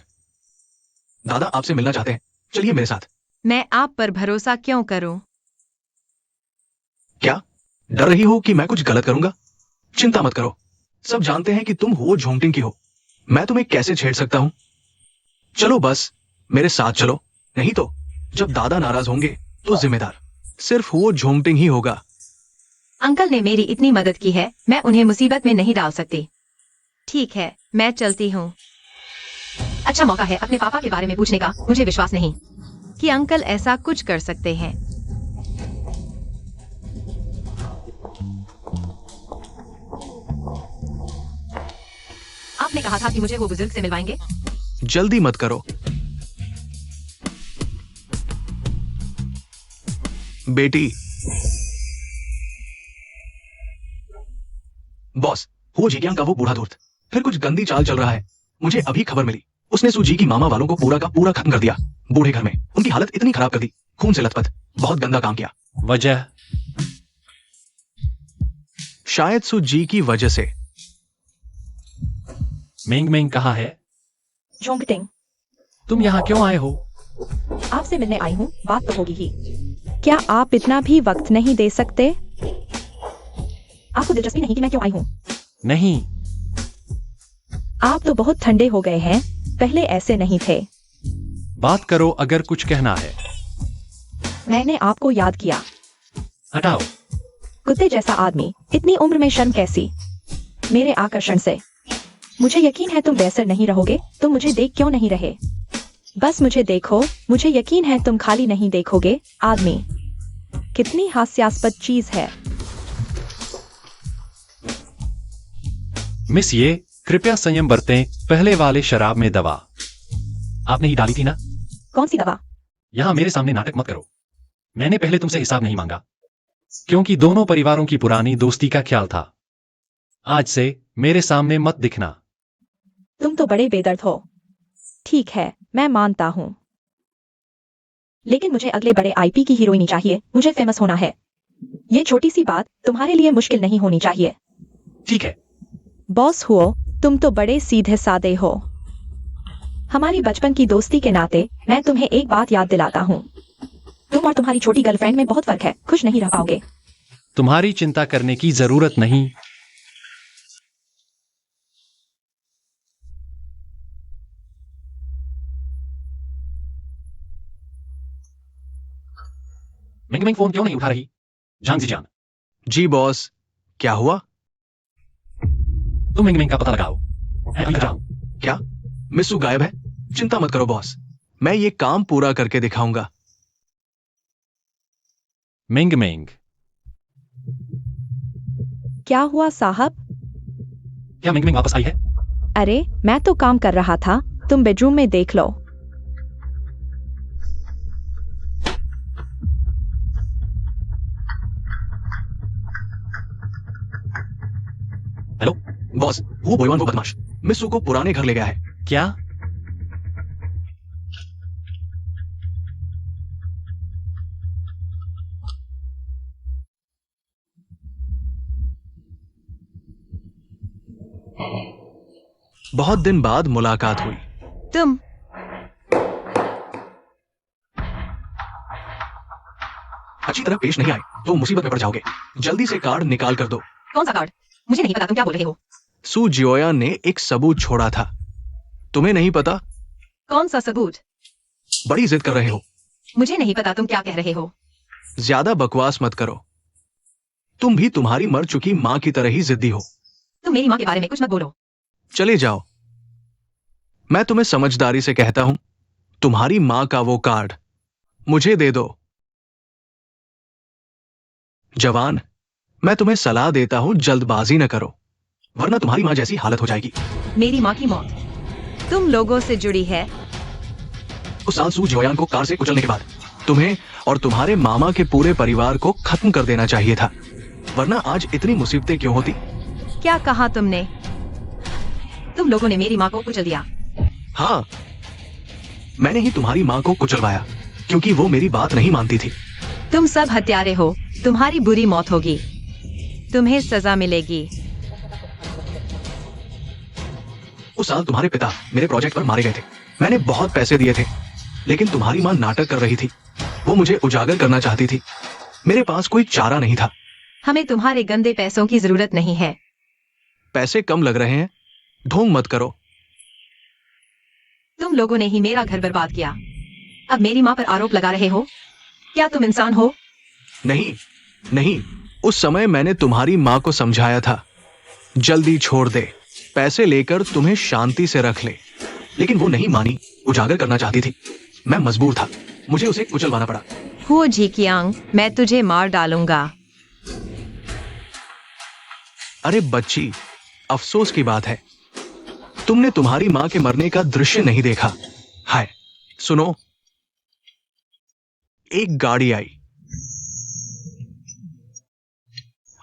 दादा आपसे मिलना चाहते हैं, चलिए मेरे साथ। मैं आप पर भरोसा क्यों करूं? क्या डर रही हो कि मैं कुछ गलत करूंगा? चिंता मत करो, सब जानते हैं कि तुम हो झोंगटिंग की हो। मैं तुम्हें कैसे छेड़ सकता हूं? चलो बस मेरे साथ चलो, नहीं तो जब दादा नाराज होंगे तो जिम्मेदार। सिर्फ वो झोंगटिंग ही होगा। अंकल ने मेरी इतनी मदद की है, मैं उन्हें मुसीबत में नहीं डाल सकती। ठीक है, मैं चलती हूँ। अच्छा मौका है अपने पापा के बारे में पूछने का, मुझे विश्वास नहीं। कि अंकल ऐसा कुछ कर सकते हैं। आपने कहा था कि मुझे वो बुजुर्ग से मिलवाएंगे। जल्दी मत करो। बेटी। बॉस, हो जीज्ञांग का वो बूढ़ा दोस्त फिर कुछ गंदी चाल चल रहा है। मुझे अभी खबर मिली, उसने सूजी की मामा वालों को पूरा का पूरा खत्म कर दिया। बूढ़े घर में उनकी हालत इतनी खराब कर दी, खून से लथपथ, बहुत गंदा काम किया। वजह? शायद सूजी की वजह से। मेंग मेंग कहाँ है? झोंकटिंग, तुम यहाँ क्यों आए हो? आपसे मिलने आई हूँ, बात तो होगी ही। क्या आप इतना भी वक्त नहीं दे सकते? आपको दिलचस्पी नहीं कि मैं क्यों आई हूँ? नहीं। आप तो बहुत ठंडे हो गए हैं, पहले ऐसे नहीं थे। बात करो अगर कुछ कहना है। मैंने आपको याद किया। हटाओ। कुत्ते जैसा आदमी, इतनी उम्र में शर्म कैसी? मेरे आकर्षण से। मुझे यकीन है तुम बेअसर नहीं रहोगे, तुम मुझे देख क्यों नहीं रहे? बस मुझे देखो, मुझे यकीन है तुम खाली नहीं देखोगे, आदमी। कितनी हास्यास्पद चीज है। मिस ये, कृपया संयम बरतें, पहले वाले शराब में दवा आपने ही डाली थी ना? कौन सी दवा? यहाँ मेरे सामने नाटक मत करो। मैंने पहले तुमसे हिसाब नहीं मांगा, क्योंकि दोनों परिवारों की पुरानी दोस्ती का ख्याल था। आज से मेरे सामने मत दिखना। तुम तो बड़े बेदर्द हो। ठीक है, मैं मानता हूँ, लेकिन मुझे अगले बड़े आईपी की हीरोइनी चाहिए। मुझे फेमस होना है। ये छोटी सी बात तुम्हारे लिए मुश्किल नहीं होनी चाहिए। ठीक है। बॉस हुओ, तुम तो बड़े सीधे सादे हो। हमारी बचपन की दोस्ती के नाते मैं तुम्हें एक बात याद दिलाता हूँ। तुम और तुम्हारी छोटी गर्लफ्रेंड में बहुत फर्क है, खुश नहीं रह पाओगे। तुम्हारी चिंता करने की जरूरत नहीं। मिंग मिंग फोन क्यों नहीं उठा रही? जान जी जान। जी बॉस, क्या हुआ? तुम मिंग मिंग का पता लगाओ। मैं अभी जाऊं। क्या मिस्सू गायब है? चिंता मत करो बॉस, मैं ये काम पूरा करके दिखाऊंगा। मिंग मिंग, क्या हुआ साहब? क्या मिंग मिंग वापस आई है? अरे, मैं तो काम कर रहा था, तुम बेडरूम में देख लो। हेलो बॉस, वो बोयवान वो बदमाश मिस्सू को पुराने घर ले गया है। क्या? बहुत दिन बाद मुलाकात हुई। तुम अच्छी तरह पेश नहीं आए तो मुसीबत में पड़ जाओगे। जल्दी से कार्ड निकाल कर दो। कौन सा कार्ड? मुझे नहीं पता तुम क्या बोल रहे हो। सू जियोया ने एक सबूत छोड़ा था, तुम्हें नहीं पता? कौन सा सबूत? बड़ी जिद कर रहे हो। मुझे नहीं पता तुम क्या कह रहे हो। ज्यादा बकवास मत करो। तुम भी तुम्हारी मर चुकी माँ की तरह ही जिद्दी हो। तुम मेरी माँ के बारे में कुछ मत बोलो। चले जाओ। मैं तुम्हें समझदारी से कहता हूं, तुम्हारी माँ का वो कार्ड मुझे दे दो। जवान, मैं तुम्हें सलाह देता हूं, जल्दबाजी न करो, वरना तुम्हारी माँ जैसी हालत हो जाएगी। मेरी माँ की मौत तुम लोगों से जुड़ी है। उस साल सू जियोयान को कार से कुचलने के बाद तुम्हें और तुम्हारे मामा के पूरे परिवार को खत्म कर देना चाहिए था, वरना आज इतनी मुसीबतें क्यों होती? क्या कहा तुमने? तुम लोगों ने मेरी माँ को कुचल दिया। हाँ, मैंने ही तुम्हारी माँ को कुचलवाया, क्योंकि वो मेरी बात नहीं मानती थी। तुम सब हत्यारे हो, तुम्हारी बुरी मौत होगी, तुम्हें सजा मिलेगी। उस साल तुम्हारे पिता मेरे प्रोजेक्ट पर मारे गए थे। मैंने बहुत पैसे दिए थे, लेकिन तुम्हारी माँ नाटक कर रही थी। वो मुझे उजागर करना चाहती थी। मेरे पास कोई चारा नहीं था। हमें तुम्हारे गंदे पैसों की जरूरत नहीं है। पैसे कम लग रहे हैं, ढोंग मत करो। तुम लोगों ने ही मेरा घर बर्बाद किया। अब मेरी माँ पर आरोप लगा रहे हो। क्या तुम इंसान हो? नहीं, नहीं, उस समय मैंने तुम्हारी माँ को समझाया था, जल्दी छोड़ दे, पैसे लेकर तुम्हें शांति से रख ले, लेकिन वो नहीं मानी, उजागर करना चाहती थी। मैं मजबूर था, मुझे उसे कुचलवाना पड़ा। हुओ झिकियांग, मैं तुझे मार डालूंगा। अरे बच्ची, अफसोस की बात है, तुमने तुम्हारी माँ के मरने का दृश्य नहीं देखा। हाय, सुनो, एक गाड़ी आई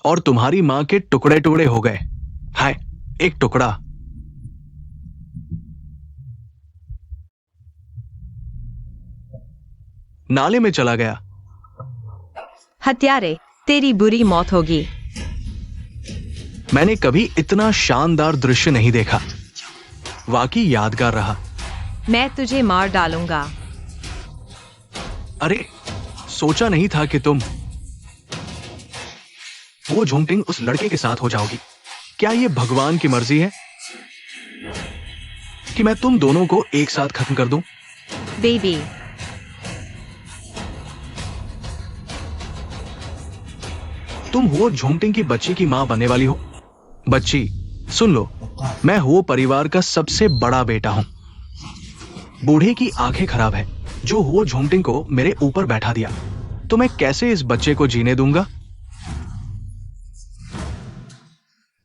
और तुम्हारी माँ के टुकड़े टुकड़े हो गए। हाय, एक टुकड़ा। नाले में चला गया। हत्यारे, तेरी बुरी मौत होगी। मैंने कभी इतना शानदार दृश्य नहीं देखा, वाकई यादगार रहा। मैं तुझे मार डालूंगा। अरे, सोचा नहीं था कि तुम वो झोंगटिंग उस लड़के के साथ हो जाओगी। क्या ये भगवान की मर्जी है कि मैं तुम दोनों को एक साथ खत्म कर दूं? बेबी, तुम हो झोंगटिंग की बच्ची की मां बनने वाली हो। बच्ची, सुन लो, मैं हो परिवार का सबसे बड़ा बेटा हूं। बूढ़े की आंखें खराब है जो हो झोंगटिंग को मेरे ऊपर बैठा दिया, तो मैं कैसे इस बच्चे को जीने दूंगा?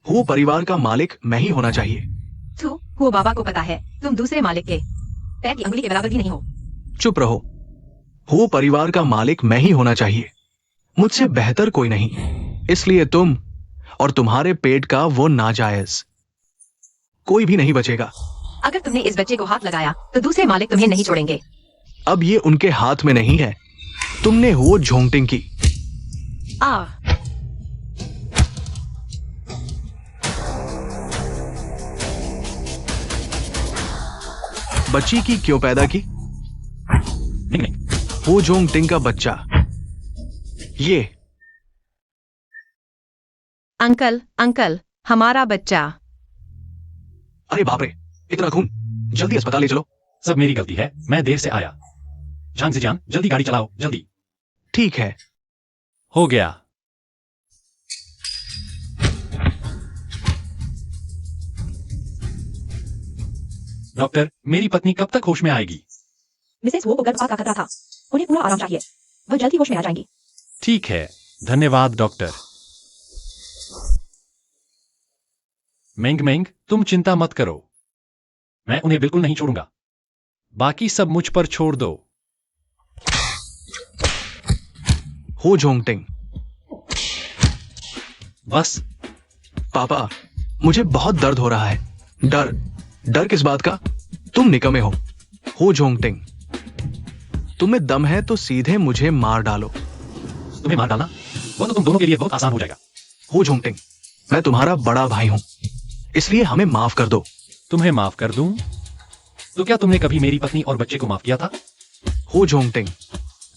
हो परिवार का मालिक मैं ही होना चाहिए। तू, वो बाबा को पता है, तुम दूसरे मालिक के पैर की अंगुली के बराबर भी नहीं हो। चुप रहो। हो परिवार का मालिक मैं ही होना चाहिए, मुझसे बेहतर कोई नहीं। इसलिए तुम और तुम्हारे पेट का वो नाजायज कोई भी नहीं बचेगा। अगर तुमने इस बच्चे को हाथ लगाया तो दूसरे मालिक तुम्हें नहीं छोड़ेंगे। अब ये उनके हाथ में नहीं है, तुमने हो झोंगटिंग की। आ बच्ची की क्यों पैदा की? नहीं नहीं, हो झोंगटिंग का बच्चा। ये अंकल, अंकल, हमारा बच्चा। अरे बाप रे, इतना खून, जल्दी अस्पताल ले चलो। सब मेरी गलती है, मैं देर से आया। झांग जियान, जल्दी गाड़ी चलाओ, जल्दी। ठीक है। हो गया। डॉक्टर, मेरी पत्नी कब तक होश में आएगी? मिसेस वो को गर्भपात का खतरा था, उन्हें पूरा आराम चाहिए, वह जल्दी होश में आ जाएंगी। ठीक है, धन्यवाद डॉक्टर। मेंग मेंग, तुम चिंता मत करो, मैं उन्हें बिल्कुल नहीं छोड़ूंगा। बाकी सब मुझ पर छोड़ दो। हो झोंगटिंग। बस। पापा, मुझे बहुत दर्द हो रहा है। डर, डर किस बात का? तुम निकम्मे हो झोंगटिंग। तुम्हें दम है तो सीधे मुझे मार डालो। तुम्हें मार डालना, वो तो तुम दोनों के लिए बहुत आसान हो जाएगा। हो झोंगटिंग, मैं तुम्हारा बड़ा भाई हूं, इसलिए हमें माफ कर दो। तुम्हें माफ कर दूं? तो क्या तुमने कभी मेरी पत्नी और बच्चे को माफ किया था? हो झोंगटिंग,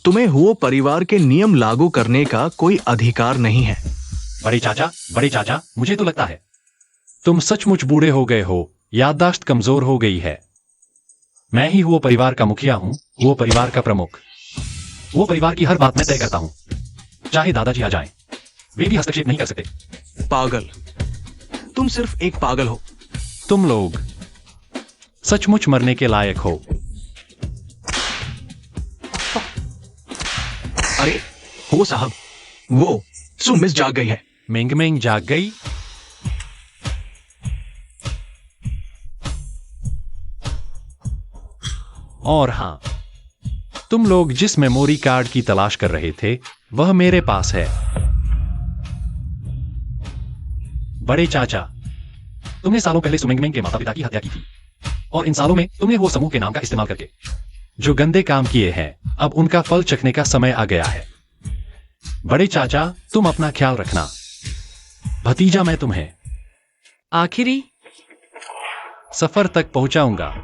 तुम्हें हो परिवार के नियम लागू करने का कोई अधिकार नहीं है। बड़े चाचा, मुझे तो लगता है तुम सचमुच बूढ़े हो गए हो, याददाश्त कमजोर हो गई है। मैं ही वो परिवार का मुखिया हूं, वो परिवार का प्रमुख। वो परिवार की हर बात मैं तय करता हूं, चाहे दादाजी आ जाएं, वे भी हस्तक्षेप नहीं कर सकते। पागल, तुम सिर्फ एक पागल हो। तुम लोग सचमुच मरने के लायक हो। अरे हो साहब, वो सुमिस जाग गई है। मेंग मेंग जाग गई? और हां, तुम लोग जिस मेमोरी कार्ड की तलाश कर रहे थे वह मेरे पास है। बड़े चाचा, तुमने सालों पहले सुमेंगमेंग के माता पिता की हत्या की थी, और इन सालों में तुमने वो समूह के नाम का इस्तेमाल करके जो गंदे काम किए हैं, अब उनका फल चखने का समय आ गया है। बड़े चाचा, तुम अपना ख्याल रखना। भतीजा, मैं तुम्हें आखिरी सफर तक पहुंचाऊंगा।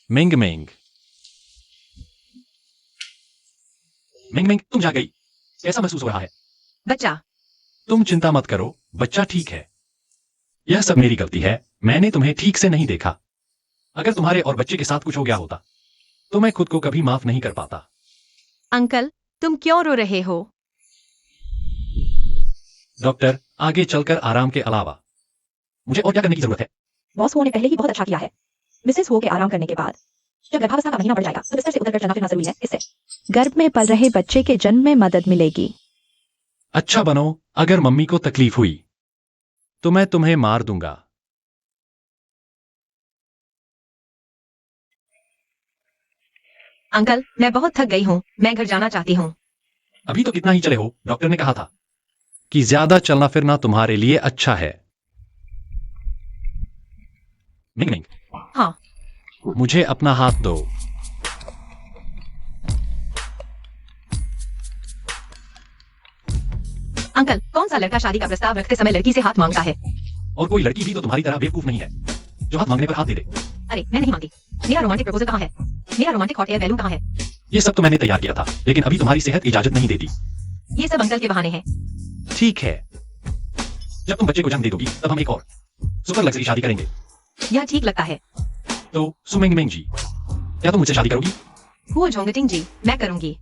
मेंग मेंग, मेंग मेंग, तुम जा गई, कैसा महसूस हो रहा है? बच्चा, तुम चिंता मत करो, बच्चा ठीक है। यह सब मेरी गलती है, मैंने तुम्हें ठीक से नहीं देखा। अगर तुम्हारे और बच्चे के साथ कुछ हो गया होता तो मैं खुद को कभी माफ नहीं कर पाता। अंकल, तुम क्यों रो रहे हो? डॉक्टर, आगे चलकर आराम के अलावा मुझे और क्या करने की जरूरत है? बॉस हो ने पहले ही बहुत अच्छा किया है। मिसेस हो के आराम करने के बाद जब गर्भावस्था का महीना बढ़ जाएगा तो बिस्तर से उतरकर चलना फिरना जरूरी है। इससे गर्भ में पल रहे बच्चे के जन्म में मदद मिलेगी। अच्छा बनो, अगर मम्मी को तकलीफ हुई तो मैं तुम्हें मार दूंगा। अंकल, मैं बहुत थक गई हूँ, मैं घर जाना चाहती हूँ। अभी तो कितना ही चले हो, डॉक्टर ने कहा था कि ज्यादा चलना फिरना तुम्हारे लिए अच्छा है। मिंग मिंग, हाँ। मुझे अपना हाथ दो। अंकल, कौन सा लड़का शादी का प्रस्ताव रखते समय लड़की से हाथ मांगता है? और कोई लड़की भी तो तुम्हारी तरह बेवकूफ नहीं है जो हाथ मांगने पर हाथ दे दे। अरे मैं नहीं मांगती। मेरा रोमांटिक प्रपोजल कहाँ है? मेरा रोमांटिक हॉट एयर बैलून कहाँ है? ये सब तो मैंने तैयार किया था, लेकिन अभी तुम्हारी सेहत इजाजत नहीं देती। ये सब अंकल के बहाने हैं। ठीक है, जब तुम बच्चे को जन्म दे दोगी तब हम एक और सुपर लग्जरी शादी करेंगे। यह ठीक लगता है। तो सुमिंग मिंग जी, क्या तुम मुझसे शादी करोगी? हुआ झोंगटिंग जी, मैं करूंगी।